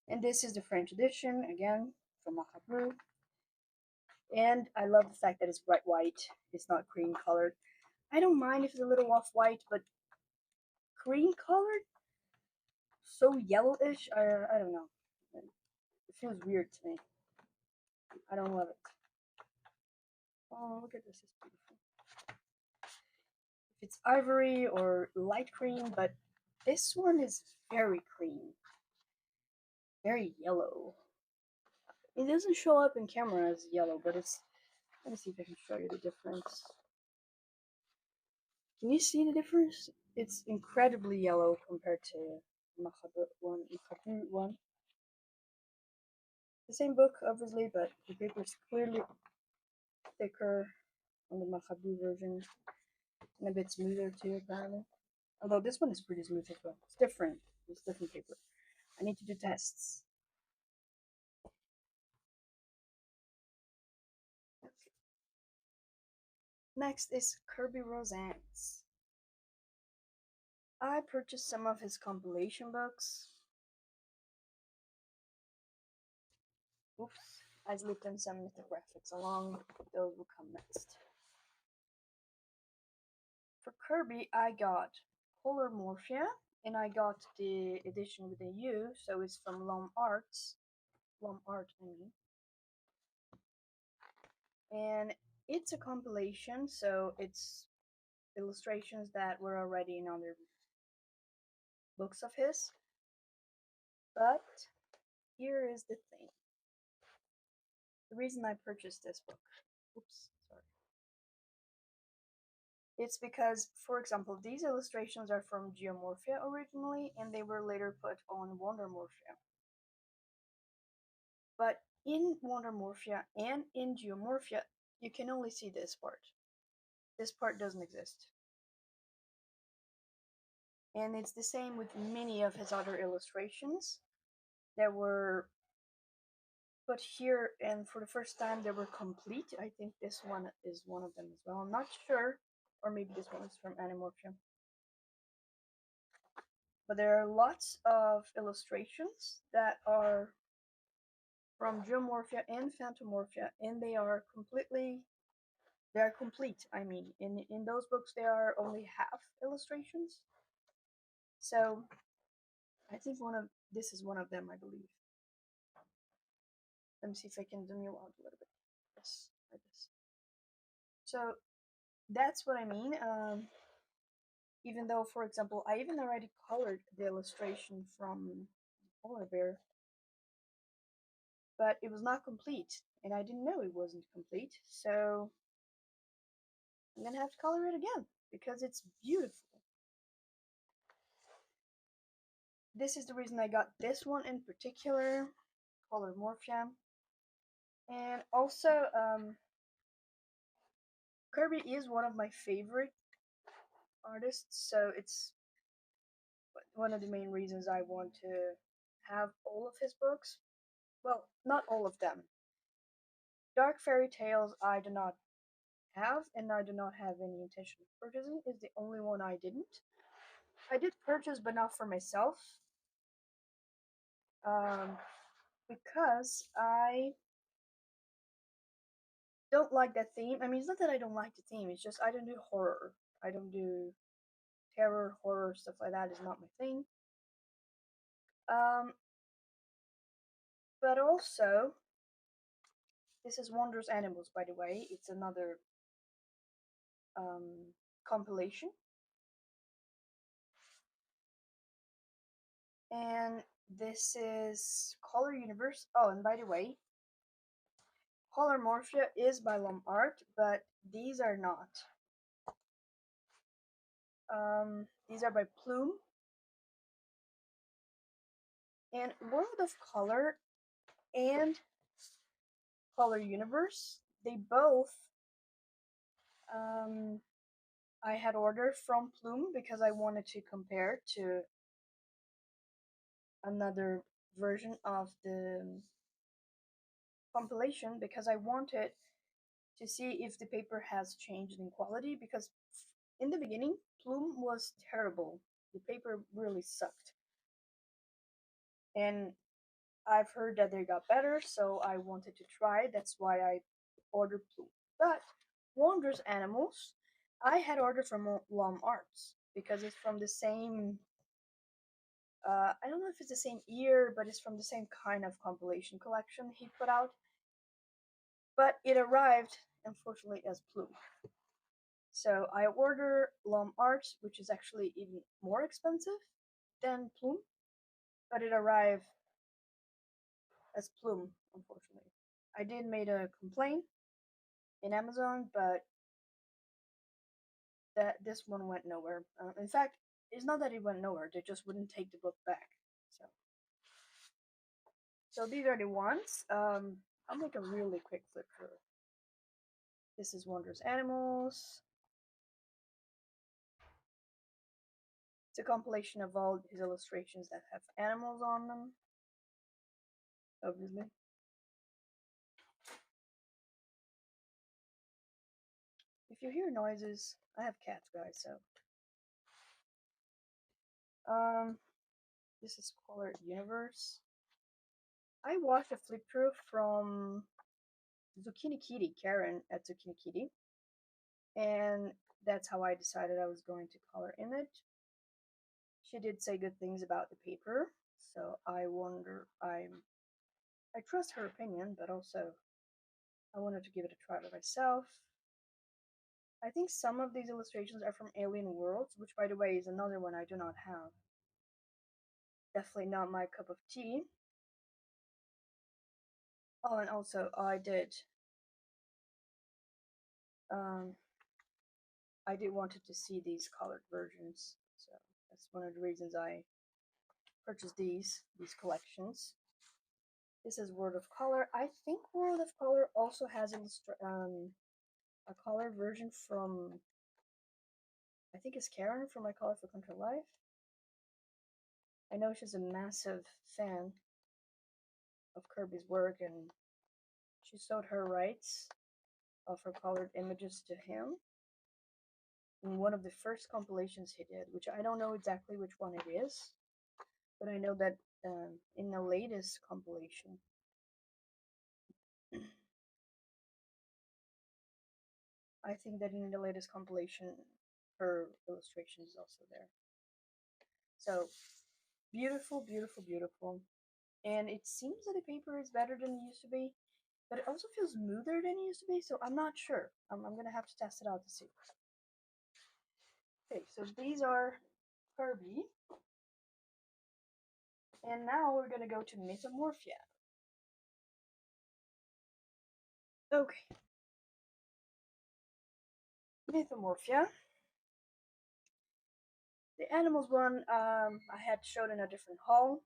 And this is the French edition, again, from Macabre. And I love the fact that it's bright white. It's not cream colored. I don't mind if it's a little off-white, but cream colored? So yellowish? I don't know. It feels weird to me. I don't love it. Oh, look at this. It's beautiful. If it's ivory or light cream, but this one is very cream. Very yellow. It doesn't show up in camera as yellow, but it's... Let me see if I can show you the difference. Can you see the difference? It's incredibly yellow compared to Macabre one. The same book, obviously, but the paper is clearly thicker on the Macabre version, and a bit smoother too, apparently. Although this one is pretty smooth as well. It's different. It's different paper. I need to do tests. Okay. Next is Kerby Rosanes. I purchased some of his compilation books. Oops. I slipped in some mythographics along. Those will come next. For Kerby, I got Polar Morphia, and I got the edition with a U, so it's from Lom Arts. Lom Art, I mean. And it's a compilation, so it's illustrations that were already in other books of his. But here is the thing. The reason I purchased this book. Oops, sorry. It's because, for example, these illustrations are from Geomorphia originally, and they were later put on Wondermorphia. But in Wondermorphia and in Geomorphia, you can only see this part. This part doesn't exist. And it's the same with many of his other illustrations that were put here, and for the first time they were complete. I think this one is one of them as well. I'm not sure, or maybe this one is from Animorphia. But there are lots of illustrations that are from Geomorphia and Phantomorphia, and they are complete. I mean, in those books they are only half illustrations. So I think this is one of them, I believe. Let me see if I can zoom you out a little bit. Yes, like this. So that's what I mean. Even though, for example, I even already colored the illustration from Polar Bear, but it was not complete, and I didn't know it wasn't complete, so I'm gonna have to color it again, because it's beautiful. This is the reason I got this one in particular, Color Morphia. And also, Kerby is one of my favorite artists, so it's one of the main reasons I want to have all of his books. Well, not all of them. Dark Fairy Tales I do not have, and I do not have any intention of purchasing. Is the only one I didn't. I did purchase, but not for myself. Because I don't like that theme. I mean, it's not that I don't like the theme, it's just I don't do horror. I don't do terror, horror, stuff like that is not my thing. But also, this is Wondrous Animals, by the way. It's another compilation. And this is Color Universe. Oh, and by the way, Color Morphia is by Lom Art, but these are not. These are by Plume. And World of Color and Color Universe. They both I had ordered from Plume because I wanted to compare to another version of the compilation, because I wanted to see if the paper has changed in quality, because in the beginning Plume was terrible. The paper really sucked. And I've heard that they got better, so I wanted to try. That's why I ordered Plume. But Wondrous Animals, I had ordered from Lom Arts because it's from the same. I don't know if it's the same year, but it's from the same kind of compilation collection he put out. But it arrived, unfortunately, as Plume. So I ordered Lom Arts, which is actually even more expensive than Plume, but it arrived as Plume, unfortunately. I did make a complaint in Amazon, but this one went nowhere. In fact, it's not that it went nowhere; they just wouldn't take the book back. So these are the ones. I'll make a really quick flip through. This is Wondrous Animals. It's a compilation of all his illustrations that have animals on them, obviously. If you hear noises, I have cats, guys, so. This is Color Universe. I watched a flip through from Zucchini Kitty, Karen at Zucchini Kitty, and that's how I decided I was going to color in it. She did say good things about the paper, so I trust her opinion, but also I wanted to give it a try by myself. I think some of these illustrations are from Alien Worlds, which, by the way, is another one I do not have. Definitely not my cup of tea. Oh, and also I did wanted to see these colored versions, so that's one of the reasons I purchased these collections. This is World of Color. I think World of Color also has a color version from, I think it's Karen from My Colorful Country Life. I know she's a massive fan of Kerby's work, and she sold her rights of her colored images to him in one of the first compilations he did, which I don't know exactly which one it is, but I know that in the latest compilation, I think that in the latest compilation, her illustration is also there. So beautiful, beautiful, beautiful. And it seems that the paper is better than it used to be, but it also feels smoother than it used to be, so I'm not sure. I'm gonna have to test it out to see. Okay, so these are Kerby. And now we're gonna go to Metamorphia. Okay. Mythomorphia. The animals one I had showed in a different haul,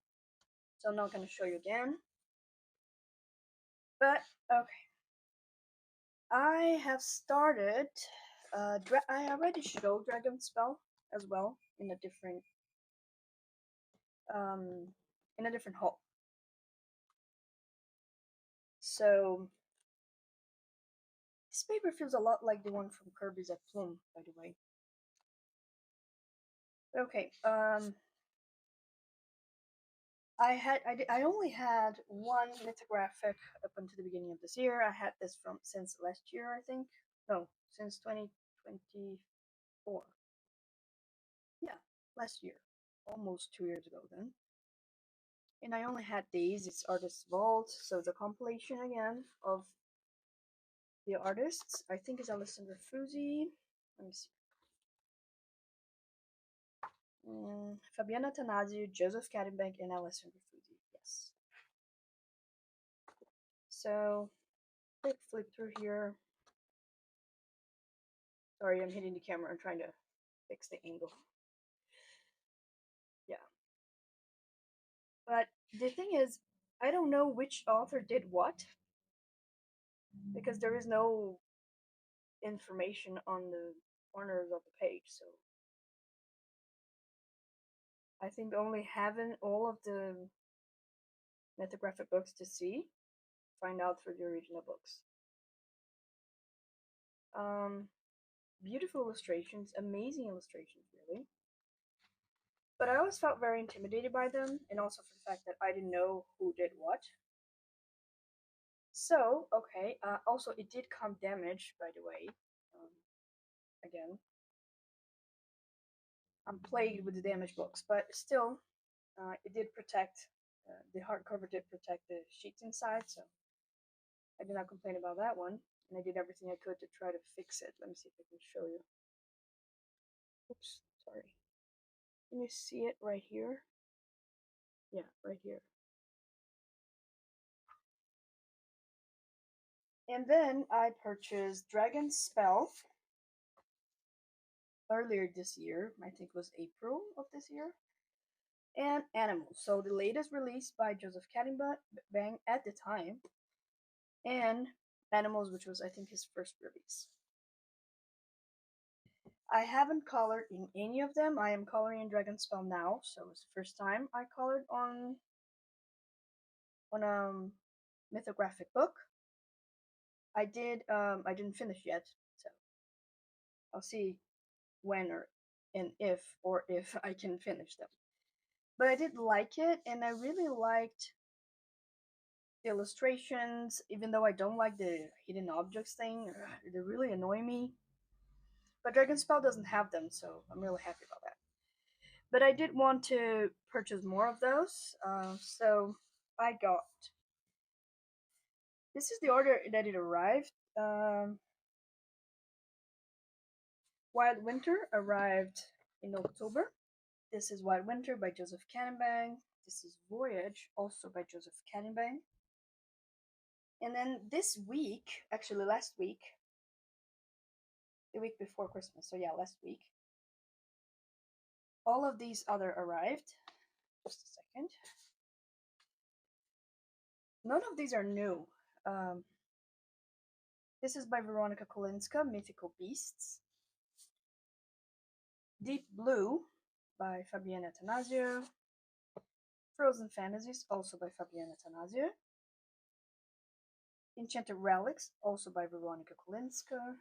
so I'm not going to show you again. But okay, I have started. I already showed Dragon Spell as well in a different haul. So this paper feels a lot like the one from Kerby's at Plume, by the way. Okay, I only had one mythographic up until the beginning of this year. I had this since last year, I think. No, since 2024. Yeah, last year. Almost 2 years ago then. And I only had these. It's Artist's Vault, so it's a compilation again of the artists. I think it's Alessandra Fusi. Let me see. Fabiana Tanazio, Joseph Kattenbeck, and Alessandra Fusi. Yes. So, quick flip through here. Sorry, I'm hitting the camera and trying to fix the angle. Yeah. But the thing is, I don't know which author did what because there is no information on the corners of the page. So I think only having all of the mythographic books to see, find out through the original books. Um, Beautiful illustrations, amazing illustrations, really. But I always felt very intimidated by them, and also for the fact that I didn't know who did what. So, okay, also it did come damaged, by the way. Again, I'm plagued with the damaged books, but still, it did protect, the hardcover did protect the sheets inside, so I did not complain about that one. And I did everything I could to try to fix it. Let me see if I can show you. Oops, sorry. Can you see it right here? Yeah, right here. And then I purchased Dragon's Spell earlier this year. I think it was April of this year. And Animals. So the latest release by Joseph Bang at the time. And Animals, which was I think his first release. I haven't colored in any of them. I am coloring in Dragonspell now, so it's the first time I colored on a mythographic book. I didn't finish yet, so I'll see when or if I can finish them. But I did like it, and I really liked the illustrations, even though I don't like the hidden objects thing. They really annoy me. But Dragonspell doesn't have them, so I'm really happy about that. But I did want to purchase more of those, so I got. This is the order that it arrived. Wild Winter arrived in October. This is Wild Winter by Joseph Cannonbang. This is Voyage, also by Joseph Cannonbang. And then this week, actually last week, the week before Christmas, so yeah, last week, all of these other arrived. Just a second. None of these are new. This is by Veronica Kolinska, Mythical Beasts. Deep Blue by Fabienne Attanasio. Frozen Fantasies, also by Fabienne Attanasio. Enchanted Relics, also by Veronica Kolinska.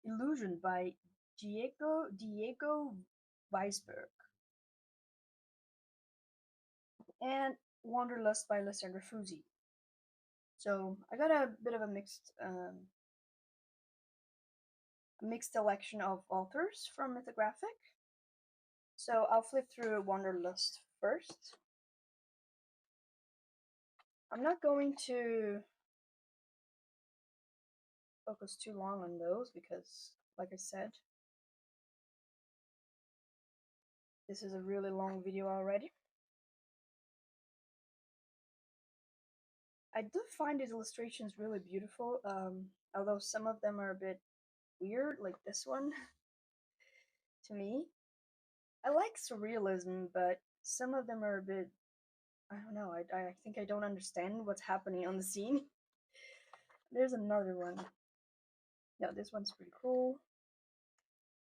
Illusion by Diego Weisberg. And Wanderlust by Lysandra Fusi. So I got a bit of a mixed selection of authors from Mythographic. So I'll flip through Wanderlust first. I'm not going to focus too long on those because, like I said, this is a really long video already. I do find these illustrations really beautiful, although some of them are a bit weird, like this one, to me. I like surrealism, but some of them are a bit, I don't know, I think I don't understand what's happening on the scene. There's another one. No, this one's pretty cool.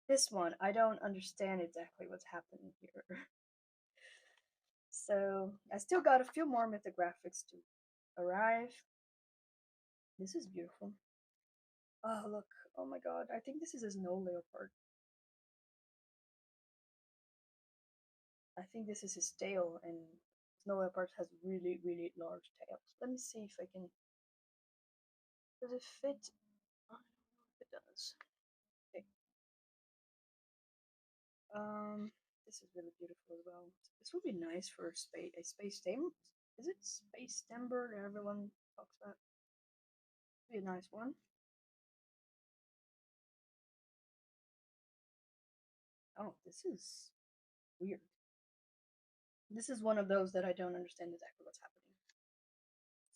This one, I don't understand exactly what's happening here. So, I still got a few more mythographics to arrive. This is beautiful. Oh, look. Oh my god. I think this is a snow leopard. I think this is his tail, and snow leopard has really, really large tails. Let me see if I can. Does it fit? I don't know if it does. Okay. This is really beautiful as well. This would be nice for a space stem. Is it space timber that everyone talks about? Be a nice one. Oh, this is weird. This is one of those that I don't understand exactly what's happening.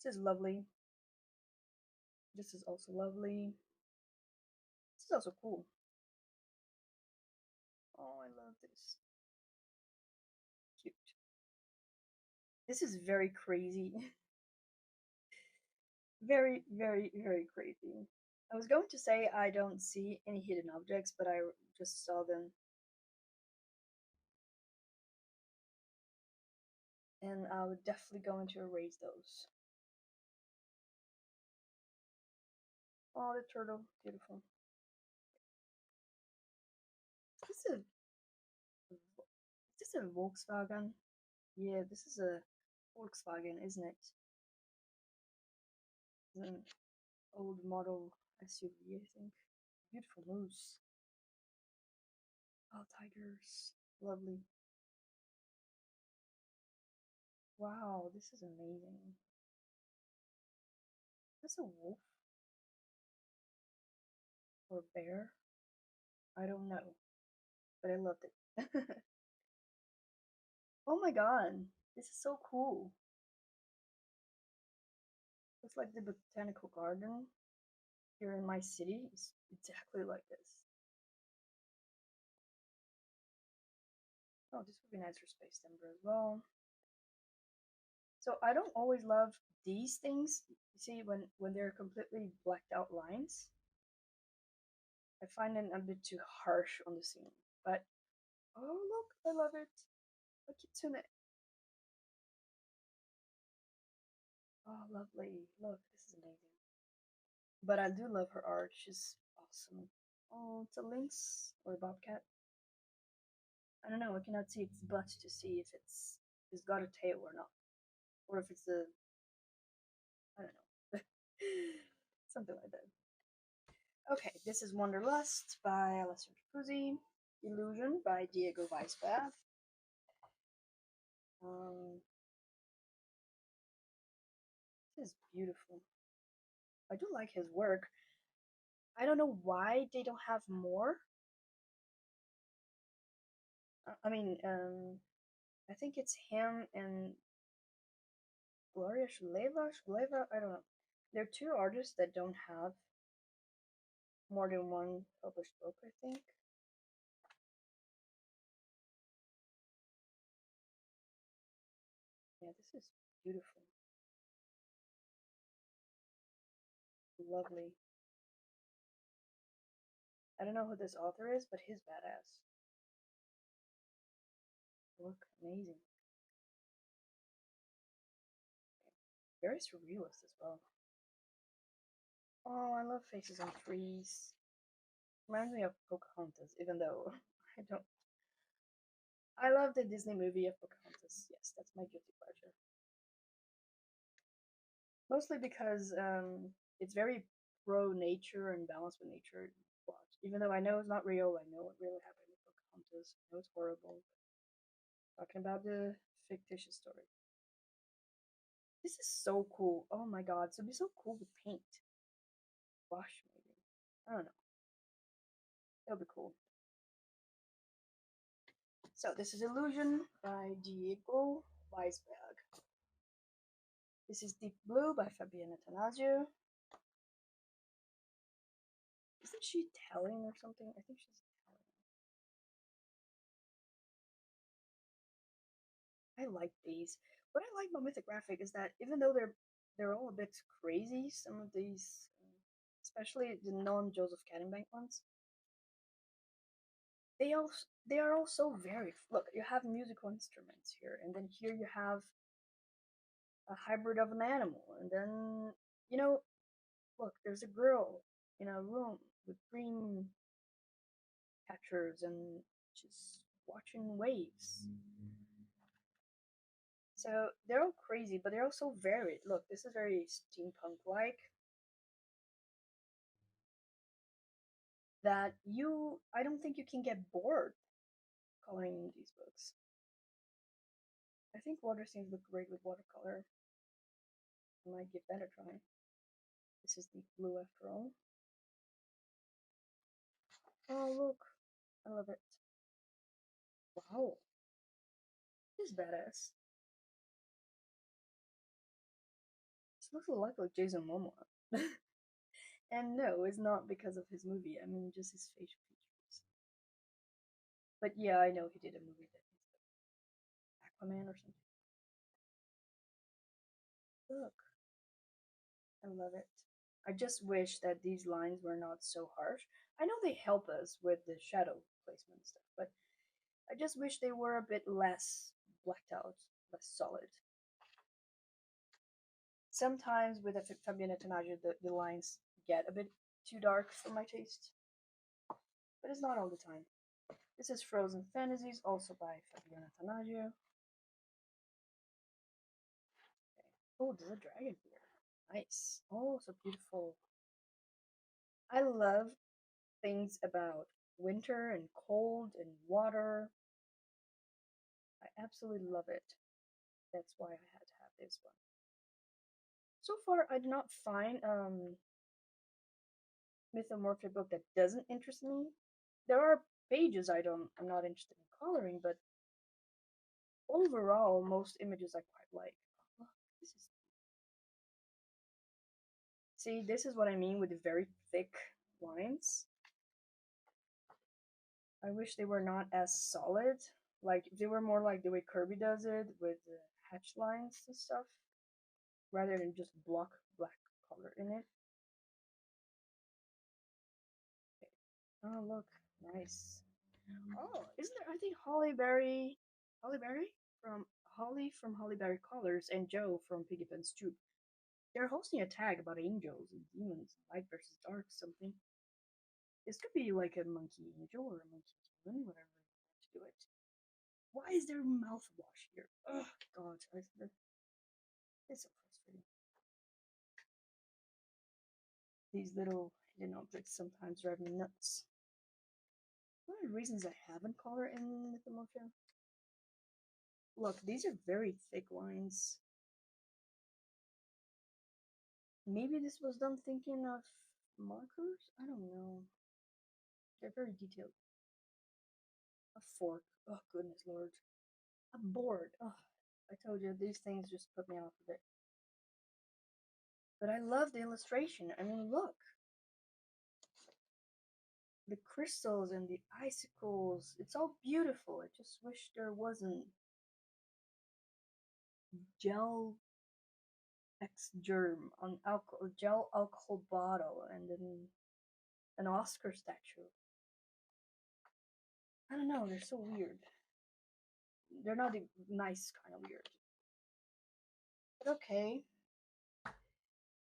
This is lovely. This is also lovely. This is also cool. Oh, I love this. This is very crazy. Very, very, very crazy. I was going to say I don't see any hidden objects, but I just saw them, and I would definitely going to erase those. Oh, the turtle, beautiful. This is this a Volkswagen? Yeah, this is a Volkswagen, isn't it? It's an old model SUV, I think. Beautiful moose. Oh, tigers. Lovely. Wow, this is amazing. Is this a wolf or a bear? I don't know, but I loved it. Oh my god, this is so cool. Looks like the botanical garden here in my city is exactly like this. Oh, this would be nice for Space Timber as well. So I don't always love these things. You see, when they're completely blacked out lines, I find them a bit too harsh on the scene. But oh look, I love it. A kitsune. Oh, lovely. Look, this is amazing. But I do love her art. She's awesome. Oh, it's a lynx or a bobcat. I don't know. I cannot see its butt to see if it's got a tail or not, or if it's a I don't know, something like that. Okay, this is Wanderlust by Alessandro Puzi. Illusion by Diego Weisberg. Um, this is beautiful. I do like his work. I don't know why they don't have more. I mean, I think it's him and Gloria Shaleva. I don't know. There are two artists that don't have more than one published book, I think. Yeah, this is beautiful. Lovely. I don't know who this author is, but he's badass. Look, amazing. Very surrealist as well. Oh, I love Faces on Trees. Reminds me of Pocahontas, even though I don't. I love the Disney movie of Pocahontas. Yes, that's my guilty pleasure. Mostly because it's very pro nature and balanced with nature plot. Even though I know it's not real, I know what really happened with Pocahontas. I know it's horrible. Talking about the fictitious story. This is so cool. Oh my god, so it'd be so cool with paint. Wash maybe. I don't know. It'll be cool. So this is Illusion by Diego Weisberg. This is Deep Blue by Fabienne Tanasio. Isn't she Italian or something? I think she's Italian. I like these. What I like about Mythographic is that even though they're all a bit crazy, some of these, especially the non-Joseph Cadenbank ones, they all they are all so varied. Look, you have musical instruments here, and then here you have a hybrid of an animal, and then you know, look, there's a girl in a room with green catchers and just watching waves. So they're all crazy, but they're also varied. Look, this is very steampunk like. That I don't think you can get bored coloring these books. I think water scenes look great with watercolor. I might give that a try. This is the blue after all. Oh, look. I love it. Wow. This is badass. This looks a lot like Jason Momoa. And no, it's not because of his movie. I mean, just his facial features. But yeah, I know he did a movie that is Aquaman or something. Look, I love it. I just wish that these lines were not so harsh. I know they help us with the shadow placement stuff, but I just wish they were a bit less blacked out, less solid. Sometimes with a Fabiana Tanaggio, the lines get a bit too dark for my taste, but it's not all the time. This is Frozen Fantasies, also by Fabiana Tanaggio. Okay. Oh, there's a dragon here. Nice. Oh, so beautiful. I love things about winter and cold and water. I absolutely love it. That's why I had to have this one. So far, I did not find mythomorphic book that doesn't interest me. There are pages I'm not interested in coloring, but overall, most images I quite like. Oh, this is see, this is what I mean with the very thick lines. I wish they were not as solid. Like if they were more like the way Kerby does it with the hatch lines and stuff, rather than just block black color in it. Okay. Oh look, nice. Oh, isn't there? I think Holly Berry from Holly Berry Colors, and Joe from Piggy Pen's Troop. They're hosting a tag about angels and demons, light versus dark, something. This could be like a monkey angel or a monkey demon, whatever you want to do it. Why is there mouthwash here? Oh God, it's so frustrating. These little hidden objects sometimes drive me nuts. One of the reasons I haven't colored in Mythomorphia. Look, these are very thick lines. Maybe this was done thinking of markers? I don't know. They're very detailed. A fork. Oh, goodness lord. A board. Oh, I told you, these things just put me off a bit. But I love the illustration. I mean, look. The crystals and the icicles. It's all beautiful. I just wish there wasn't gel X germ on alcohol, gel alcohol bottle, and then an Oscar statue. I don't know. They're so weird. They're not the nice kind of weird. But okay.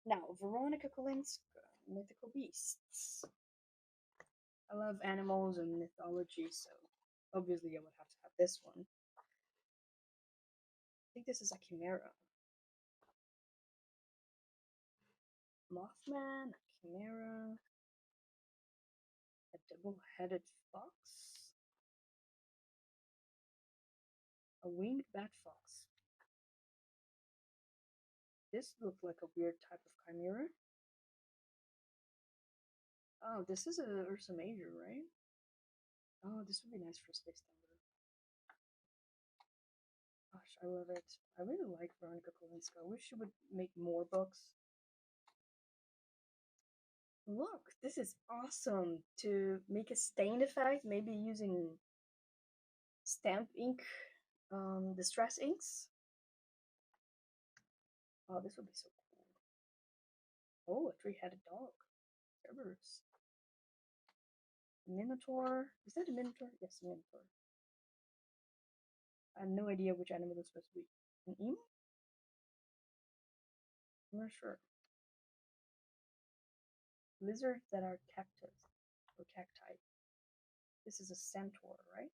Now, Veronica Kolinska, Mythical Beasts. I love animals and mythology, so obviously I would have to have this one. I think this is a chimera. Mothman, a chimera, a double-headed fox, a winged bat fox. This looked like a weird type of chimera. Oh, this is a Ursa Major, right? Oh, this would be nice for Space Thunder. Gosh, I love it. I really like Veronica Kolinska. I wish she would make more books. Look, this is awesome to make a stain effect, maybe using stamp ink, distress inks. Oh, this would be so cool. Oh, a three-headed dog. Cerberus. Minotaur. Is that a minotaur? Yes, a minotaur. I have no idea which animal it's supposed to be. An emu? I'm not sure. Lizards that are cactus or cacti. This is a centaur, right?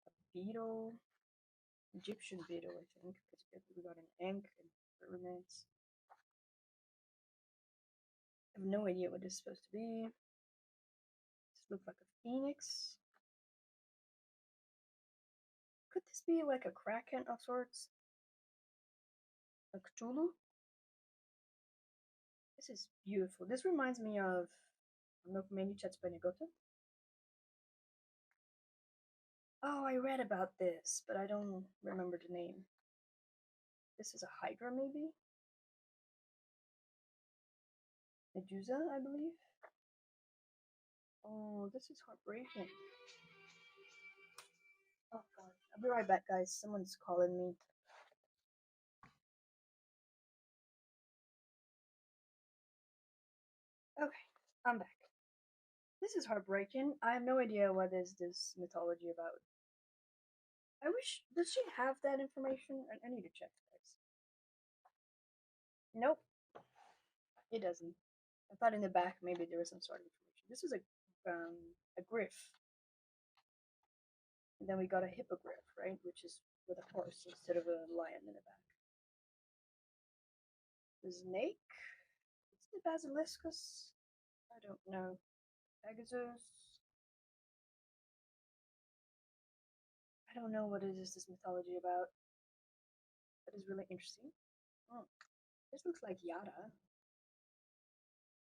A beetle. Egyptian beetle, I think, because we got an ankh and pyramids. I have no idea what this is supposed to be. This looks like a phoenix. Could this be like a kraken of sorts? A Cthulhu? This is beautiful. This reminds me of Melpomeni Chatzipanagiotou. Oh, I read about this, but I don't remember the name. This is a hydra, maybe? Medusa, I believe. Oh, this is heartbreaking. Oh god, I'll be right back, guys. Someone's calling me. Okay, I'm back. This is heartbreaking. I have no idea what is this mythology about. I wish. Does she have that information? I need to check, guys. Nope, it doesn't. I thought in the back maybe there was some sort of information. This is a griff, and then we got a hippogriff, right, which is with a horse instead of a lion in the back. The snake. Is it basiliscus? I don't know. Pegasus. I don't know what it is this mythology about. That is really interesting. Oh, this looks like Yara.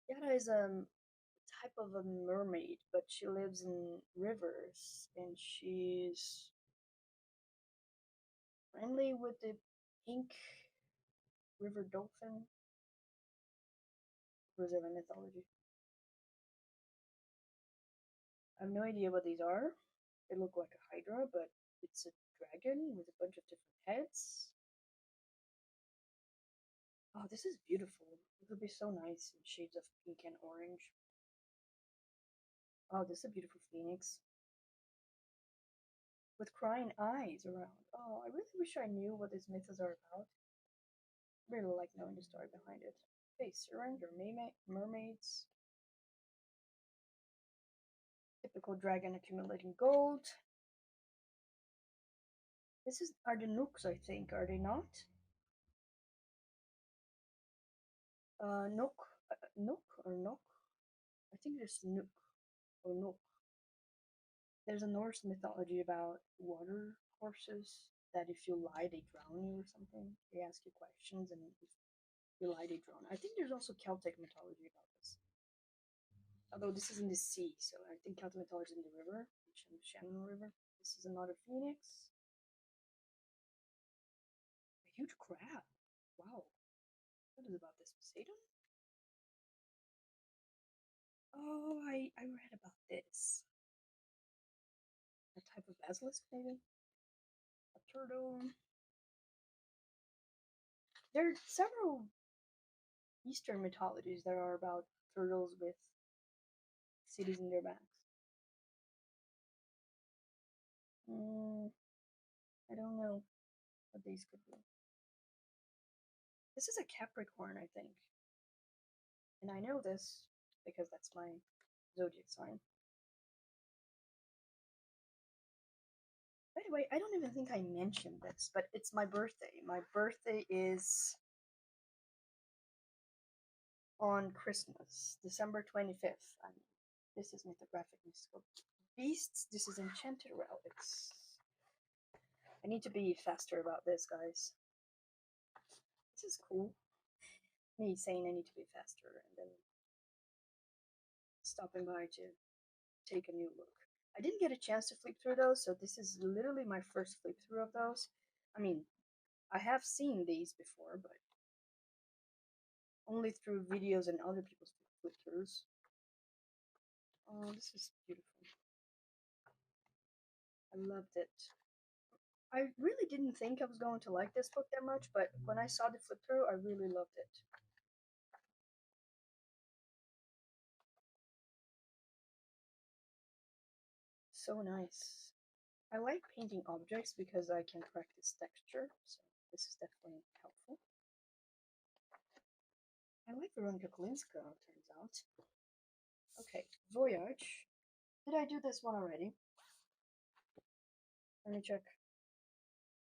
Yara is type of a mermaid, but she lives in rivers and she's friendly with the pink river dolphin. Brazilian mythology. I have no idea what these are. They look like a hydra, but it's a dragon with a bunch of different heads. Oh, this is beautiful. It would be so nice in shades of pink and orange. Oh, this is a beautiful phoenix. With crying eyes around. Oh, I really wish I knew what these myths are about. I really like knowing the story behind it. Okay, surrender mermaids. Typical dragon accumulating gold. This is are the nooks, I think, are they not? Nook, nook or nook? I think there's nook or nook. There's a Norse mythology about water horses that if you lie, they drown you or something. They ask you questions, and if you lie, they drown. I think there's also Celtic mythology about this. Although this is in the sea, so I think Celtic mythology is in the river, the Shannon River. This is another phoenix. A huge crab. Wow. What is about this? Poseidon? Oh, I read about this. A type of basilisk, maybe? A turtle. There are several Eastern mythologies that are about turtles with cities in their backs. I don't know what these could be. This is a Capricorn, I think. And I know this because that's my zodiac sign. By the way, I don't even think I mentioned this, but it's my birthday. My birthday is on Christmas, December 25th. This is Mythographic Mystical Beasts. This is Enchanted Relics. I need to be faster about this, guys. This is cool. Me saying I need to be faster and then stopping by to take a new look. I didn't get a chance to flip through those, so this is literally my first flip through of those. I mean, I have seen these before, but only through videos and other people's flip throughs. Oh, this is beautiful. I loved it. I really didn't think I was going to like this book that much, but when I saw the flip through, I really loved it. So nice. I like painting objects because I can practice texture, so this is definitely helpful. I like Veronica Kolinska, turns out. Okay, Voyage. Did I do this one already? Let me check.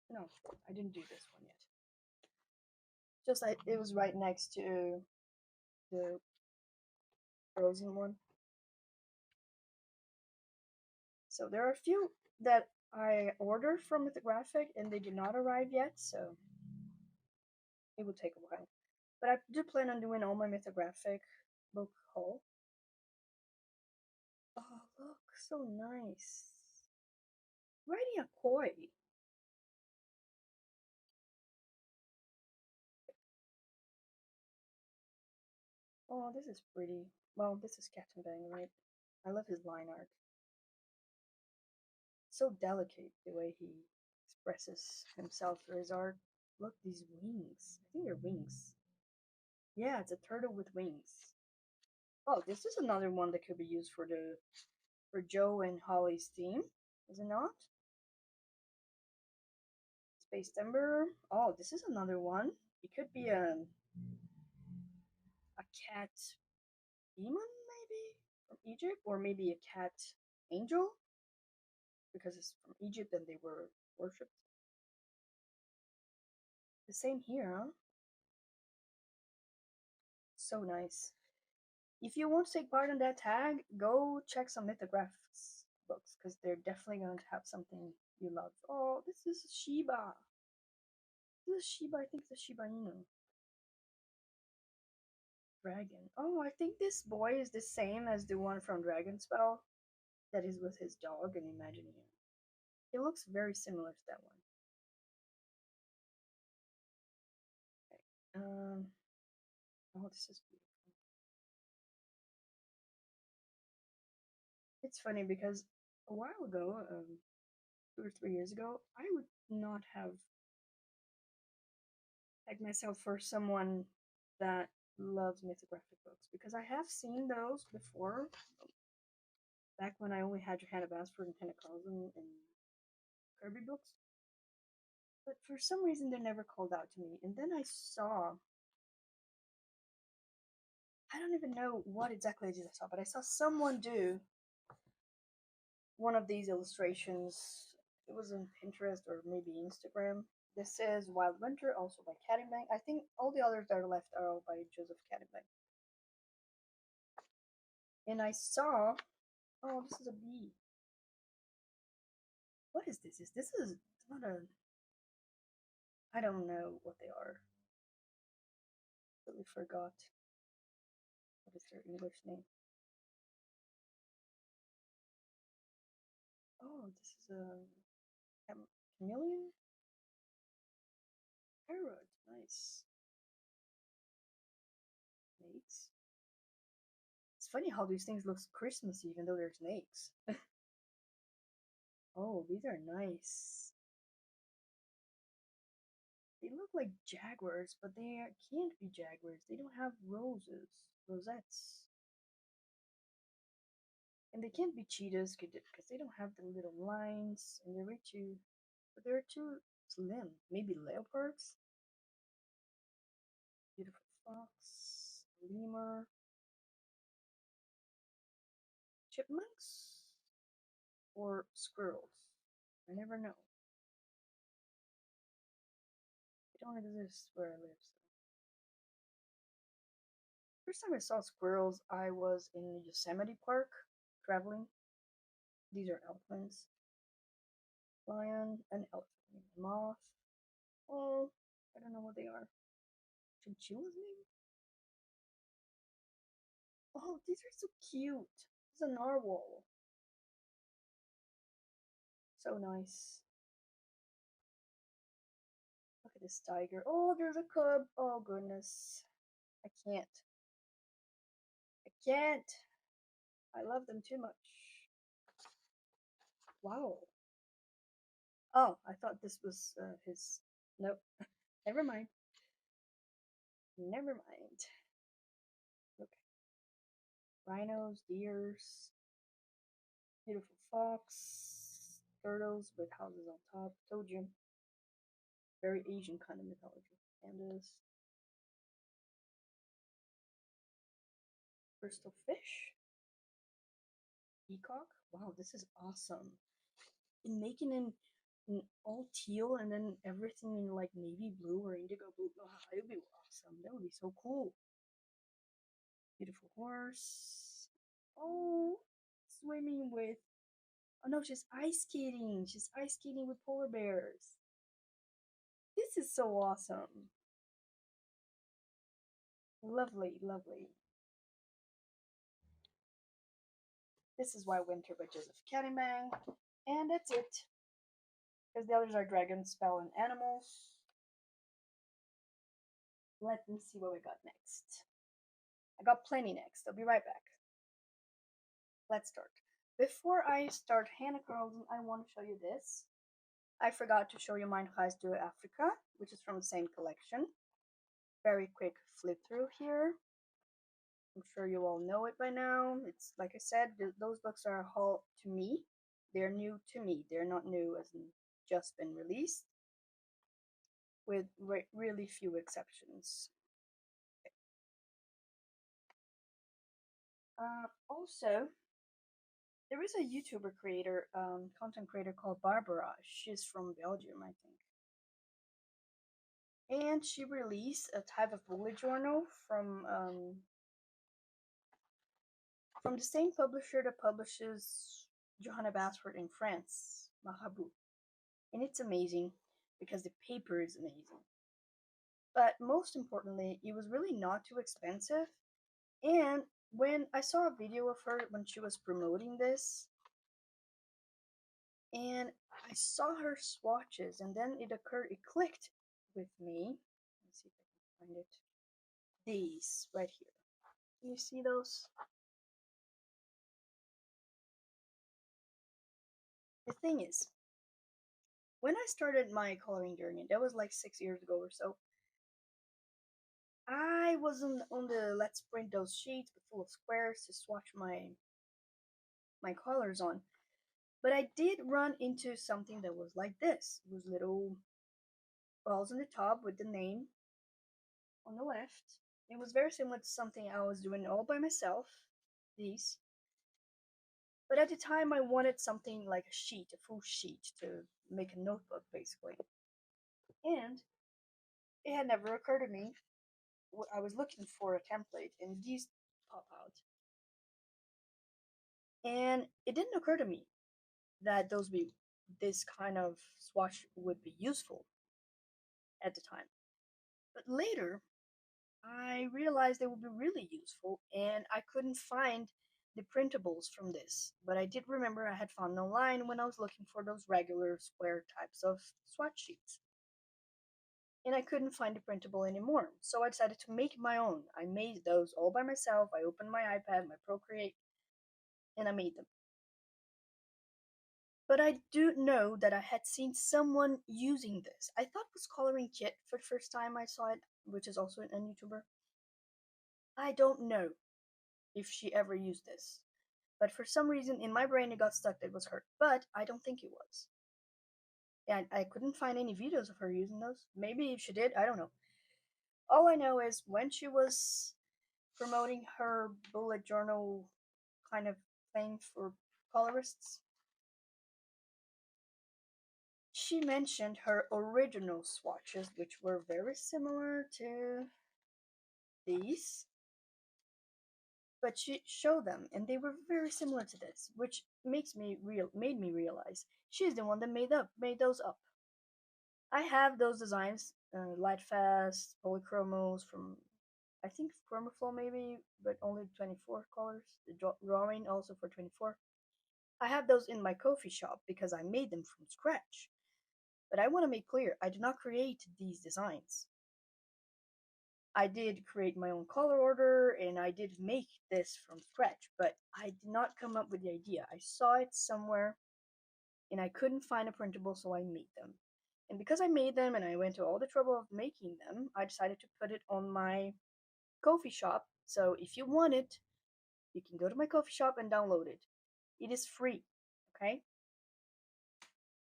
No, I didn't do this one yet. Just like it was right next to the Frozen one. So there are a few that I ordered from Mythographic and they did not arrive yet, so it will take a while. But I do plan on doing all my Mythographic book haul. Oh, look, so nice. Riding a koi. Oh, this is pretty. Well, this is Captain Bang, right? I love his line art. So delicate the way he expresses himself through his art. Look, these wings. I think they're wings. Yeah, it's a turtle with wings. Oh, this is another one that could be used for Joe and Holly's theme, is it not? Space Timber. Oh, this is another one. It could be a cat demon, maybe from Egypt, or maybe a cat angel because it's from Egypt and they were worshipped. The same here, huh? So nice. If you want to take part in that tag, go check some Mythographics books because they're definitely going to have something you love. Oh, this is Shiba. This is Shiba. I think it's a Shiba Inu. Dragon. Oh, I think this boy is the same as the one from Dragon Spell that is with his dog and Imagineer. It looks very similar to that one. Okay. Oh, this is beautiful. It's funny because a while ago, 2 or 3 years ago, I would not have tagged myself for someone that loves mythographic books because I have seen those before, back when I only had Johanna Basford and Hanna Karlzon and Kerby Books. But for some reason, they never called out to me. And then I saw, I don't even know what exactly it is I saw, but I saw someone do one of these illustrations. It was on Pinterest or maybe Instagram. This is Wild Winter, also by Caddingbank. I think all the others that are left are all by Joseph Caddingbank. And I saw, oh, this is a bee. What is this? This is not a, I don't know what they are. Really forgot. What is their English name? Oh, this is a chameleon? Parrot, nice. Snakes. It's funny how these things look Christmassy even though they're snakes. Oh, these are nice. They look like jaguars, but they can't be jaguars. They don't have rosettes. And they can't be cheetahs because they don't have the little lines, and they're way too, but they're too slim. Maybe leopards? Beautiful fox, lemur, chipmunks, or squirrels. I never know. They don't exist where I live. So. First time I saw squirrels, I was in Yosemite Park traveling. These are elephants. Lion, an elephant, moth. Oh, I don't know what they are. Chinchillas, maybe? Oh, these are so cute. This is a narwhal. So nice. Look at this tiger. Oh, there's a cub. Oh, goodness. I can't. I can't. I love them too much. Wow. Oh, I thought this was his. Nope. Never mind. Never mind. Okay. Rhinos, deers, beautiful fox, turtles with houses on top. Told you. Very Asian kind of mythology. Pandas. Crystal fish. Peacock. Wow, this is awesome. In making in all teal and then everything in like navy blue or indigo blue. Oh, it would be awesome. That would be so cool. Beautiful horse. Oh, swimming with. Oh no, she's ice skating. She's ice skating with polar bears. This is so awesome. Lovely, lovely. This is Why Winter by Joseph Caddingbank. And that's it. Because the others are dragons, spell, and animals. Let me see what we got next. I got plenty next. I'll be right back. Let's start. Before I start Hanna Karlzon, I want to show you this. I forgot to show you Mein Reis to Africa, which is from the same collection. Very quick flip through here. I'm sure you all know it by now. It's like I said, those books are all to me. They're new to me. They're not new as in just been released, with really few exceptions. Also, there is a YouTuber creator, content creator called Barbara. She's from Belgium, I think. And she released a type of bullet journal from the same publisher that publishes Johanna Basford in France, Marabout. And it's amazing because the paper is amazing. But most importantly, it was really not too expensive. And when I saw a video of her when she was promoting this, and I saw her swatches, and then it clicked with me. Let's see if I can find it. These right here. Can you see those? The thing is, when I started my coloring journey, that was like 6 years ago or so, I was on the let's print those sheets but full of squares to swatch my colors on. But I did run into something that was like this. It was little balls on the top with the name on the left. It was very similar to something I was doing all by myself, these. But at the time, I wanted something like a sheet, a full sheet, to make a notebook, basically. And it had never occurred to me. I was looking for a template, and these pop out. And it didn't occur to me that this kind of swatch would be useful at the time. But later, I realized they would be really useful, and I couldn't find the printables from this. But I did remember I had found online when I was looking for those regular square types of swatch sheets. And I couldn't find the printable anymore, so I decided to make my own. I made those all by myself. I opened my iPad, my Procreate, and I made them. But I do know that I had seen someone using this. I thought it was Coloring Kit for the first time I saw it, which is also a YouTuber. I don't know if she ever used this. But for some reason in my brain it got stuck that it was her. But I don't think it was. And I couldn't find any videos of her using those. Maybe if she did, I don't know. All I know is when she was promoting her bullet journal kind of thing for colorists, she mentioned her original swatches, which were very similar to these. But she showed them, and they were very similar to this, which made me realize she's the one that made those up. I have those designs, Lightfast, Polychromos from, I think Chromaflow maybe, but only 24 colors. The drawing also for 24. I have those in my coffee shop because I made them from scratch. But I want to make clear, I did not create these designs. I did create my own color order and I did make this from scratch, but I did not come up with the idea. I saw it somewhere and I couldn't find a printable, so I made them. And because I made them and I went to all the trouble of making them, I decided to put it on my coffee shop. So if you want it, you can go to my coffee shop and download it. It is free, okay?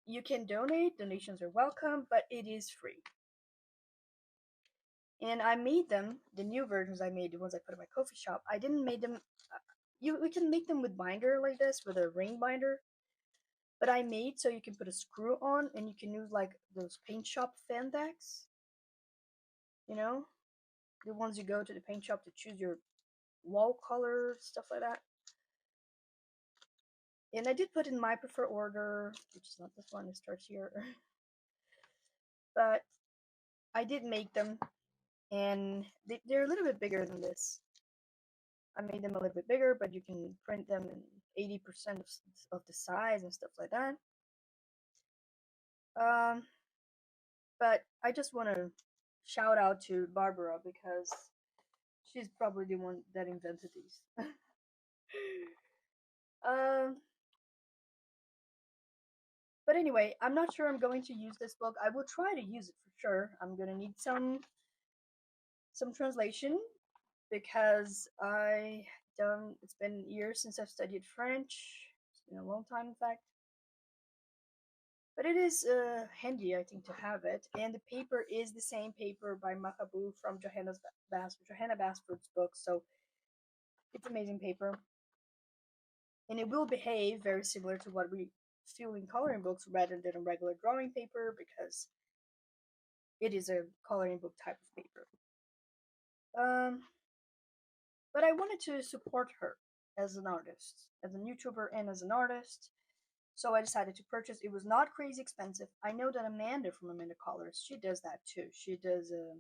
You can donate, donations are welcome, but it is free. And I made them, the new versions I made, the ones I put in my coffee shop. I didn't make them, we can make them with binder like this, with a ring binder. But I made so you can put a screw on and you can use like those paint shop fan decks. You know? The ones you go to the paint shop to choose your wall color, stuff like that. And I did put in my preferred order, which is not this one, it starts here. But I did make them, and they're a little bit bigger than this. I made them a little bit bigger, but you can print them in 80% of the size and stuff like that. But I just want to shout out to Barbara because she's probably the one that invented these. um, but anyway, I'm not sure I'm going to use this book. I will try to use it for sure. I'm gonna need some translation because it's been years since I've studied French. It's been a long time, in fact. But it is handy, I think, to have it. And the paper is the same paper by Mahabu from Johanna Basford's book, so it's amazing paper. And it will behave very similar to what we feel in coloring books rather than a regular drawing paper because it is a coloring book type of paper. Um, but I wanted to support her as an artist, as a YouTuber, and as an artist. So I decided to purchase. It was not crazy expensive. I know that Amanda from Amanda Colors, she does that too. She does a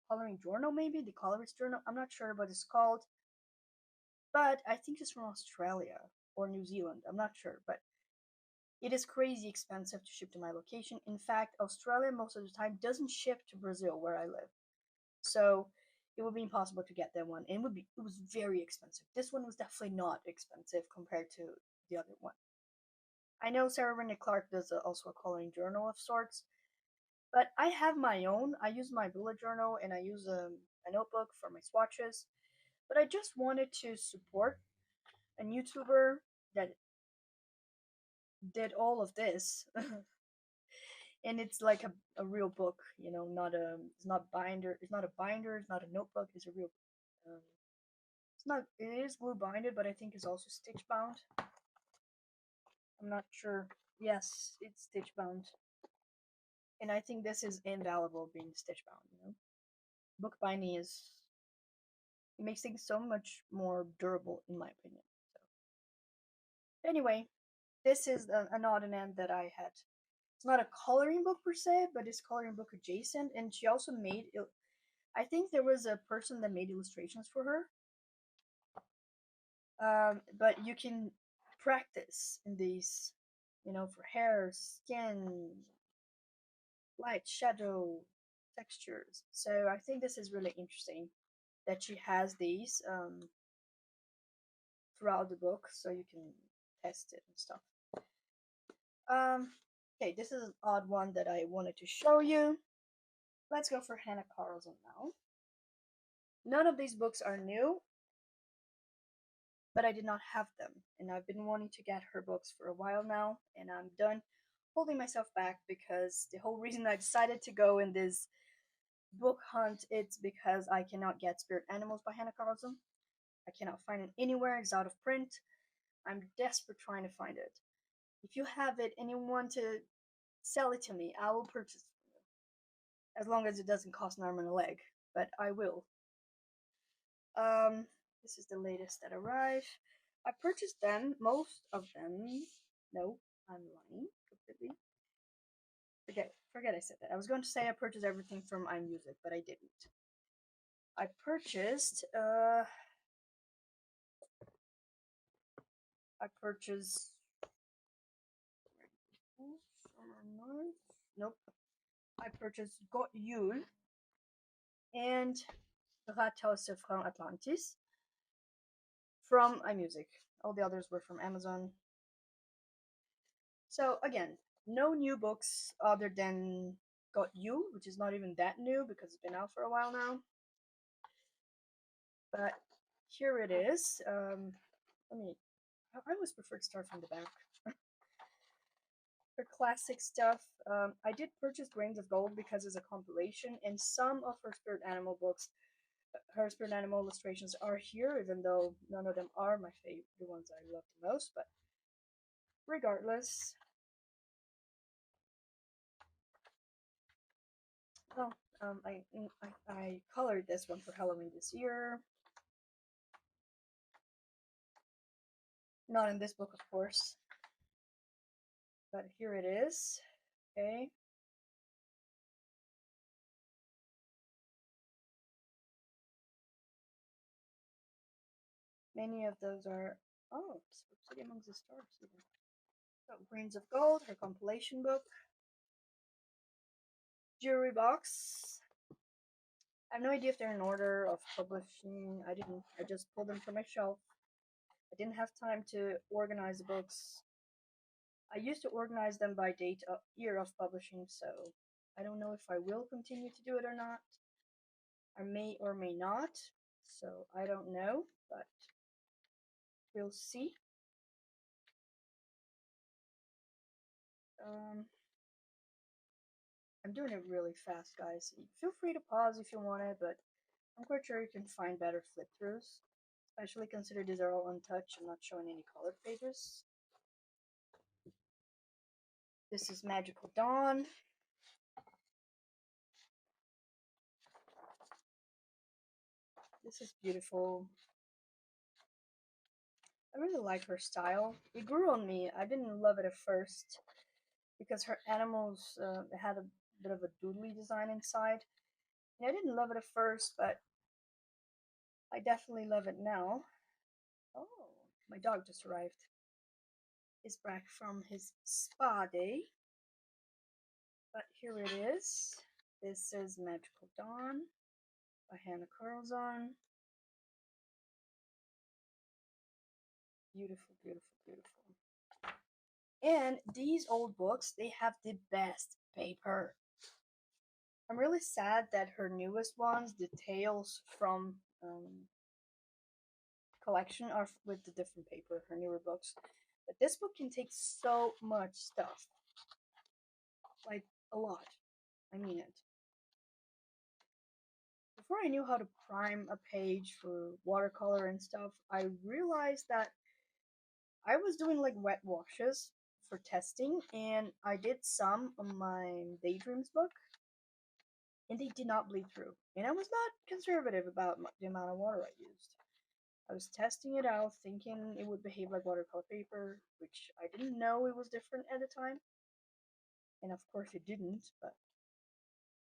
coloring journal, maybe the colorist journal. I'm not sure what it's called, but I think it's from Australia or New Zealand. I'm not sure, but it is crazy expensive to ship to my location. In fact, Australia most of the time doesn't ship to Brazil where I live, so it would be impossible to get that one. And it was very expensive. This one was definitely not expensive compared to the other one. I know Sarah Renee Clark does also a coloring journal of sorts, but I have my own. I use my bullet journal and I use a notebook for my swatches. But I just wanted to support a YouTuber that did all of this, and it's like a real book, not a it's not binder. It's not a binder. It's not a notebook. It's a real. Um, it's not. It is glue binded, but I think it's also stitch bound. I'm not sure. Yes, it's stitch bound. And I think this is invaluable being stitch bound, Book binding is it makes things so much more durable in my opinion. So anyway, this is an odd and end that I had. It's not a coloring book per se, but it's coloring book adjacent, and she also made I think there was a person that made illustrations for her. But you can practice in these, for hair, skin, light, shadow, textures. So I think this is really interesting that she has these throughout the book, so you can test it and stuff. Okay, this is an odd one that I wanted to show you. Let's go for Hanna Karlzon now. None of these books are new, but I did not have them, and I've been wanting to get her books for a while now, and I'm done holding myself back because the whole reason I decided to go in this book hunt it's because I cannot get Spirit Animals by Hanna Karlzon. I cannot find it anywhere. It's out of print. I'm desperate trying to find it. If you have it and you want to sell it to me, I will purchase it from you. As long as it doesn't cost an arm and a leg, but I will. This is the latest that arrived. I purchased them, most of them. No, I'm lying completely. Forget I said that. I was going to say I purchased everything from iMusic, but I didn't. I purchased Nope. I purchased Got Yule and Rathaus from Atlantis from iMusic. All the others were from Amazon. So again, no new books other than Got You, which is not even that new because it's been out for a while now. But here it is. I always prefer to start from the back. For classic stuff, I did purchase Grains of Gold because it's a compilation, and some of her Spirit Animal books, her Spirit Animal illustrations are here, even though none of them are my favorite, the ones I love the most. But regardless, oh, I colored this one for Halloween this year. Not in this book, of course, but here it is. Okay. Many of those are City Amongst the Stars. Even. So, Grains of Gold, her compilation book. Jewelry box. I have no idea if they're in order of publishing. I just pulled them from my shelf. I didn't have time to organize the books. I used to organize them by year of publishing, so I don't know if I will continue to do it or not. I may or may not. so I don't know, but we'll see. I'm doing it really fast, guys. Feel free to pause if you want it, but I'm quite sure you can find better flip-throughs. Especially consider these are all untouched and not showing any colored pages. This is Magical Dawn. This is beautiful. I really like her style. It grew on me. I didn't love it at first because her animals had a bit of a doodly design inside. And I didn't love it at first, but I definitely love it now. Oh, my dog just arrived. He's back from his spa day. But here it is. This is Magical Dawn by Hanna Karlzon. Beautiful, beautiful, beautiful. And these old books, they have the best paper. I'm really sad that her newest ones, the Tales from Collection, are with the different paper, her newer books. But this book can take so much stuff. Like, a lot. I mean it. Before I knew how to prime a page for watercolor and stuff, I realized that I was doing like wet washes for testing, and I did some on my Daydreams book, and they did not bleed through. And I was not conservative about the amount of water I used. I was testing it out, thinking it would behave like watercolor paper, which I didn't know it was different at the time. And of course it didn't, but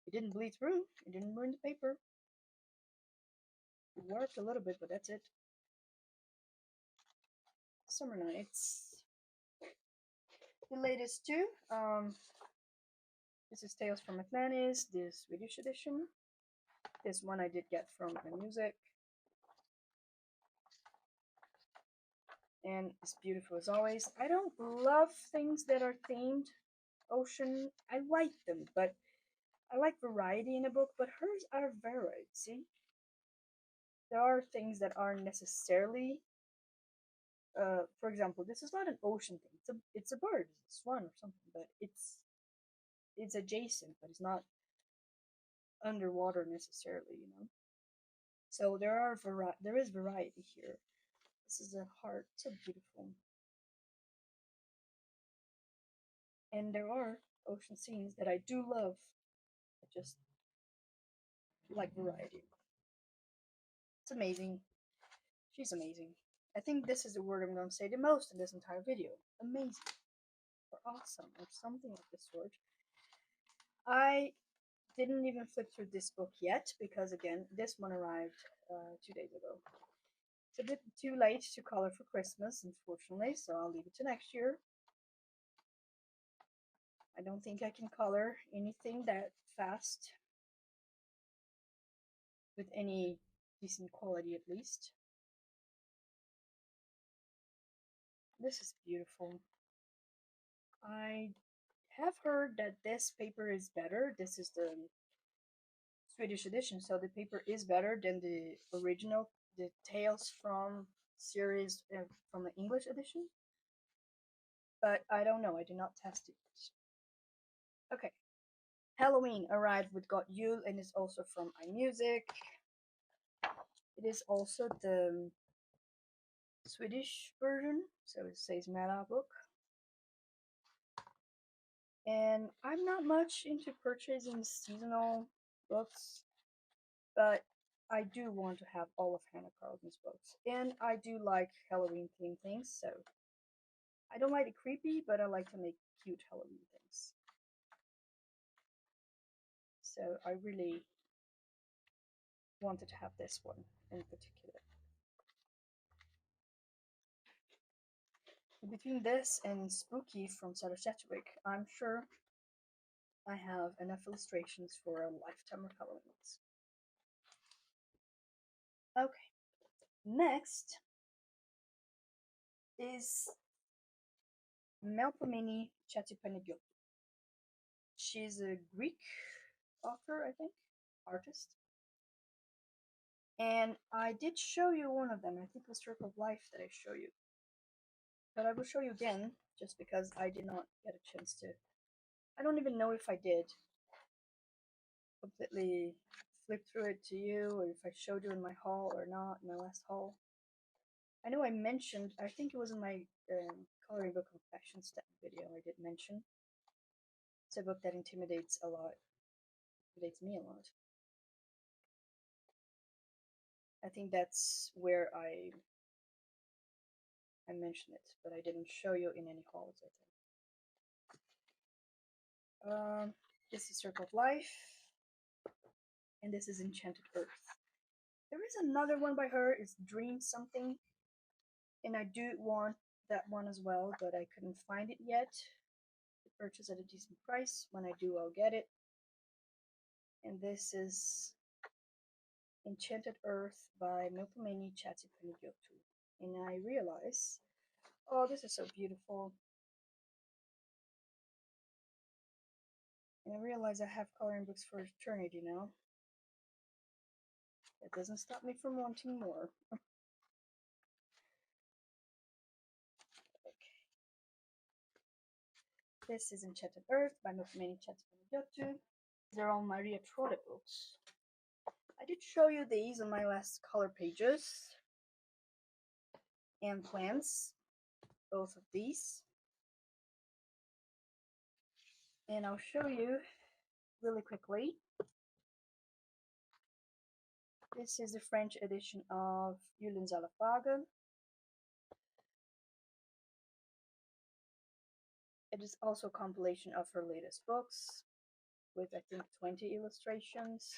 it didn't bleed through. It didn't ruin the paper. It worked a little bit, but that's it. Summer Nights. The latest two. This is Tales from Atlantis, the Swedish edition. This one I did get from my music. And it's beautiful as always. I don't love things that are themed ocean. I like them, but I like variety in a book, but hers are varied, see? There are things that aren't necessarily for example, this is not an ocean thing. It's a bird, it's a swan or something, but it's adjacent, but it's not underwater necessarily, you know. So there is variety here. This is a heart, so beautiful. And there are ocean scenes that I do love. I just like variety. It's amazing. She's amazing. I think this is the word I'm going to say the most in this entire video. Amazing. Or awesome, or something of the sort. I didn't even flip through this book yet because, again, this one arrived 2 days ago. It's a bit too late to color for Christmas, unfortunately, so I'll leave it to next year. I don't think I can color anything that fast with any decent quality, at least. This is beautiful. I have heard that this paper is better. This is the Swedish edition, so the paper is better than the original, the Tales from series from the English edition. But I don't know, I did not test it. Okay. Halloween arrived with Got Yule and is also from iMusic. It is also the Swedish version, so it says Meta book. And I'm not much into purchasing seasonal books, but I do want to have all of Hanna Karlzon's books. And I do like Halloween themed things, so I don't like it creepy, but I like to make cute Halloween things. So I really wanted to have this one in particular. Between this and Spooky from SogeUmi, I'm sure I have enough illustrations for a lifetime of Halloweens. Okay, next is Melpomeni Chatzipanagiotou. She's a Greek author, I think, artist. And I did show you one of them. I think it was Circle of Life that I show you. But I will show you again, just because I did not get a chance to. I don't even know if I did completely flip through it to you, or if I showed you in my haul or not, in my last haul. I know I mentioned, I think it was in my coloring book confession step video, I did mention. It's a book that intimidates a lot. Intimidates me a lot. I think that's where I mentioned it, but I didn't show you in any hauls, I think. This is Circle of Life, and this is Enchanted Earth. There is another one by her, it's Dream Something, and I do want that one as well, but I couldn't find it yet to purchase at a decent price. When I do, I'll get it. And this is Enchanted Earth by Melpomeni Chatzipanagiotou. And I realize, oh, this is so beautiful. And I realize I have coloring books for eternity now. That doesn't stop me from wanting more. Okay. This is Enchanted Earth by Melpomeni Chatzipanagiotou. They're all Maria Trolle books. I did show you these on my last color pages and plans, both of these. And I'll show you really quickly. This is the French edition of Yulin Zalafaga. It is also a compilation of her latest books with, I think, 20 illustrations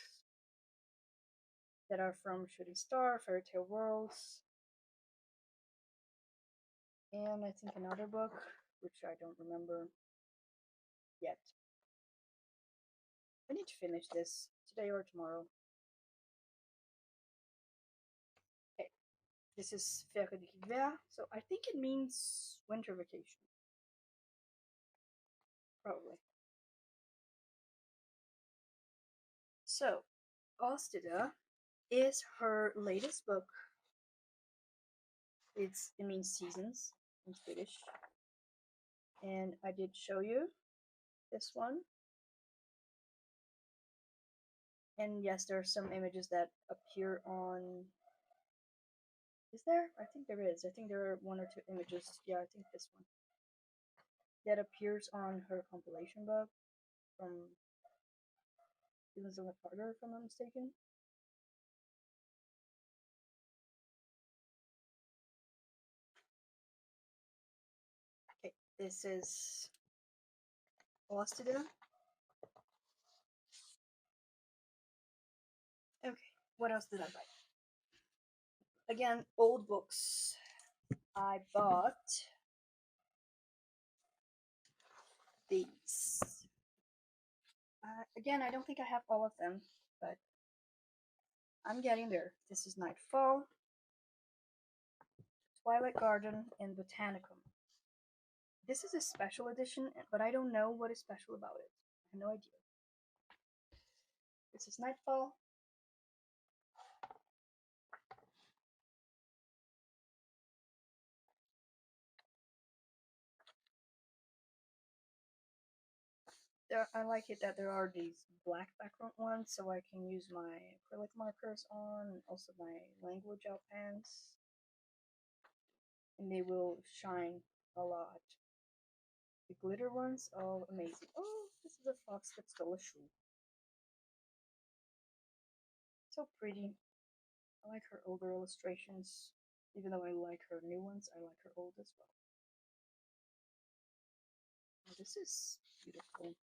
that are from Shooting Star, Fairy Tale Worlds, and I think another book, which I don't remember yet. I need to finish this today or tomorrow. Okay, this is Fère d'hiver, so I think it means winter vacation. Probably. So, Åstida is her latest book. It means seasons in Swedish. And I did show you this one. And yes, there are some images that appear on. Is there? I think there is. I think there are one or two images. Yeah, I think this one. That appears on her compilation book from Elizabeth Carter, if I'm not mistaken. Okay, this is Åstida. Okay, what else did I buy? Again, old books. I bought these. Again, I don't think I have all of them, but I'm getting there. This is Nightfall, Twilight Garden, and Botanicum. This is a special edition, but I don't know what is special about it. I have no idea. This is Nightfall. I like it that there are these black background ones, so I can use my acrylic markers on, and also my language out pens, and they will shine a lot. The glitter ones, oh, amazing. Oh, this is a fox that stole a shoe. So pretty. I like her older illustrations. Even though I like her new ones, I like her old as well. Oh, this is beautiful.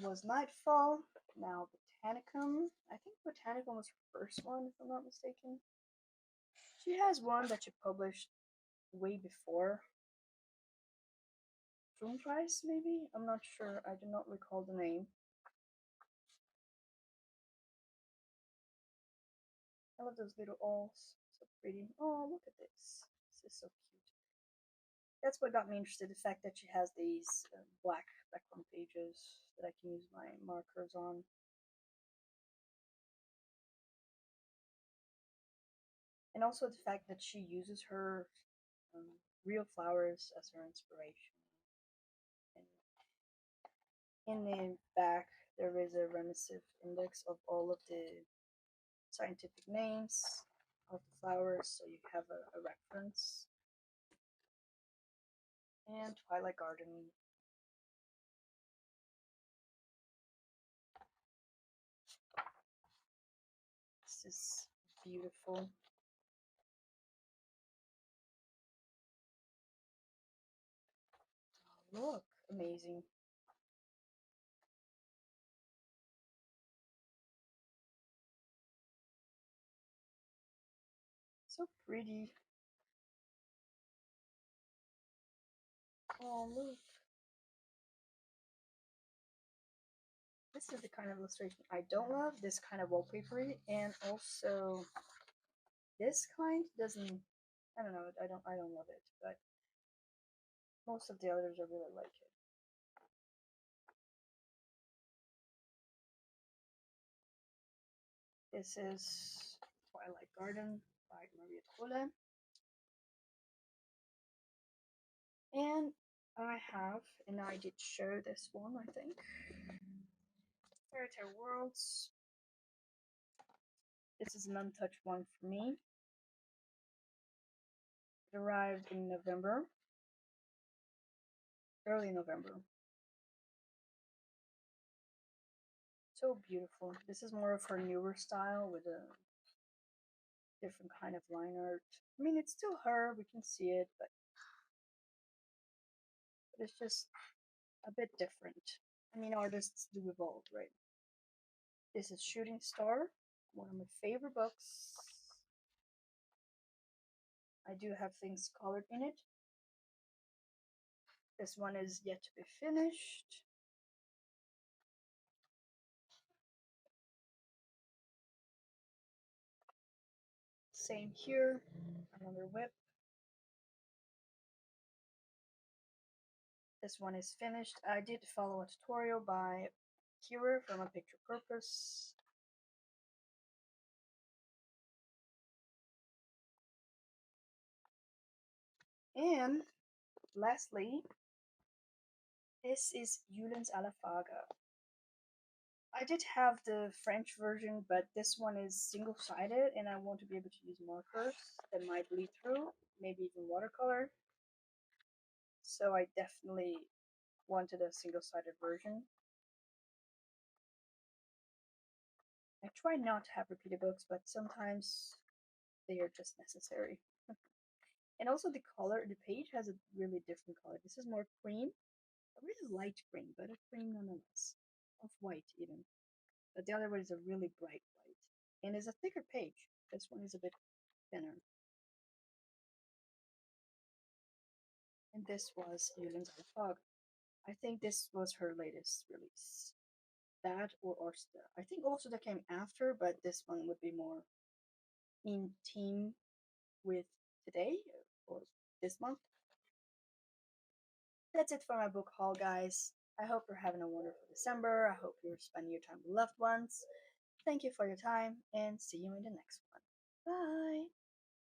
Was Nightfall, now Botanicum. I think Botanicum was her first one, if I'm not mistaken. She has one that she published way before. Price, maybe? I'm not sure. I do not recall the name. I love those little owls. So pretty. Oh, look at this. This is so cute. That's what got me interested. The fact that she has these black background pages that I can use my markers on. And also the fact that she uses her um, real flowers as her inspiration. And in the back, there is a remissive index of all of the scientific names of the flowers, so you have a reference. And Twilight Garden. This is beautiful. Oh, look, amazing. So pretty. Oh, look. This is the kind of illustration I don't love, this kind of wallpapery, and also this kind doesn't, I don't know, I don't love it, but most of the others I really like it. This is Twilight Garden by Maria Trolle. And I have, and I did show this one, I think. Fairy Tale Worlds. This is an untouched one for me. It arrived in November, early November. So beautiful. This is more of her newer style with a different kind of line art. I mean, it's still her, we can see it, but it's just a bit different. I mean, artists do evolve, right? This is Shooting Star, one of my favorite books. I do have things colored in it. This one is yet to be finished. Same here, another whip. This one is finished. I did follow a tutorial by Kira from A Picture Purpose. And lastly, this is Yulen's Alafaga. I did have the French version, but this one is single-sided, and I want to be able to use markers that might bleed through, maybe even watercolor. So I definitely wanted a single-sided version. I try not to have repeated books, but sometimes they are just necessary. And also the color, the page has a really different color. This is more cream, a really light green, but a cream nonetheless, of white even. But the other one is a really bright white, and is a thicker page. This one is a bit thinner. And this was Yulen's Fog. I think this was her latest release. That or Orsta. I think also that came after, but this one would be more in theme with today or this month. That's it for my book haul, guys. I hope you're having a wonderful December. I hope you're spending your time with loved ones. Thank you for your time, and see you in the next one. Bye!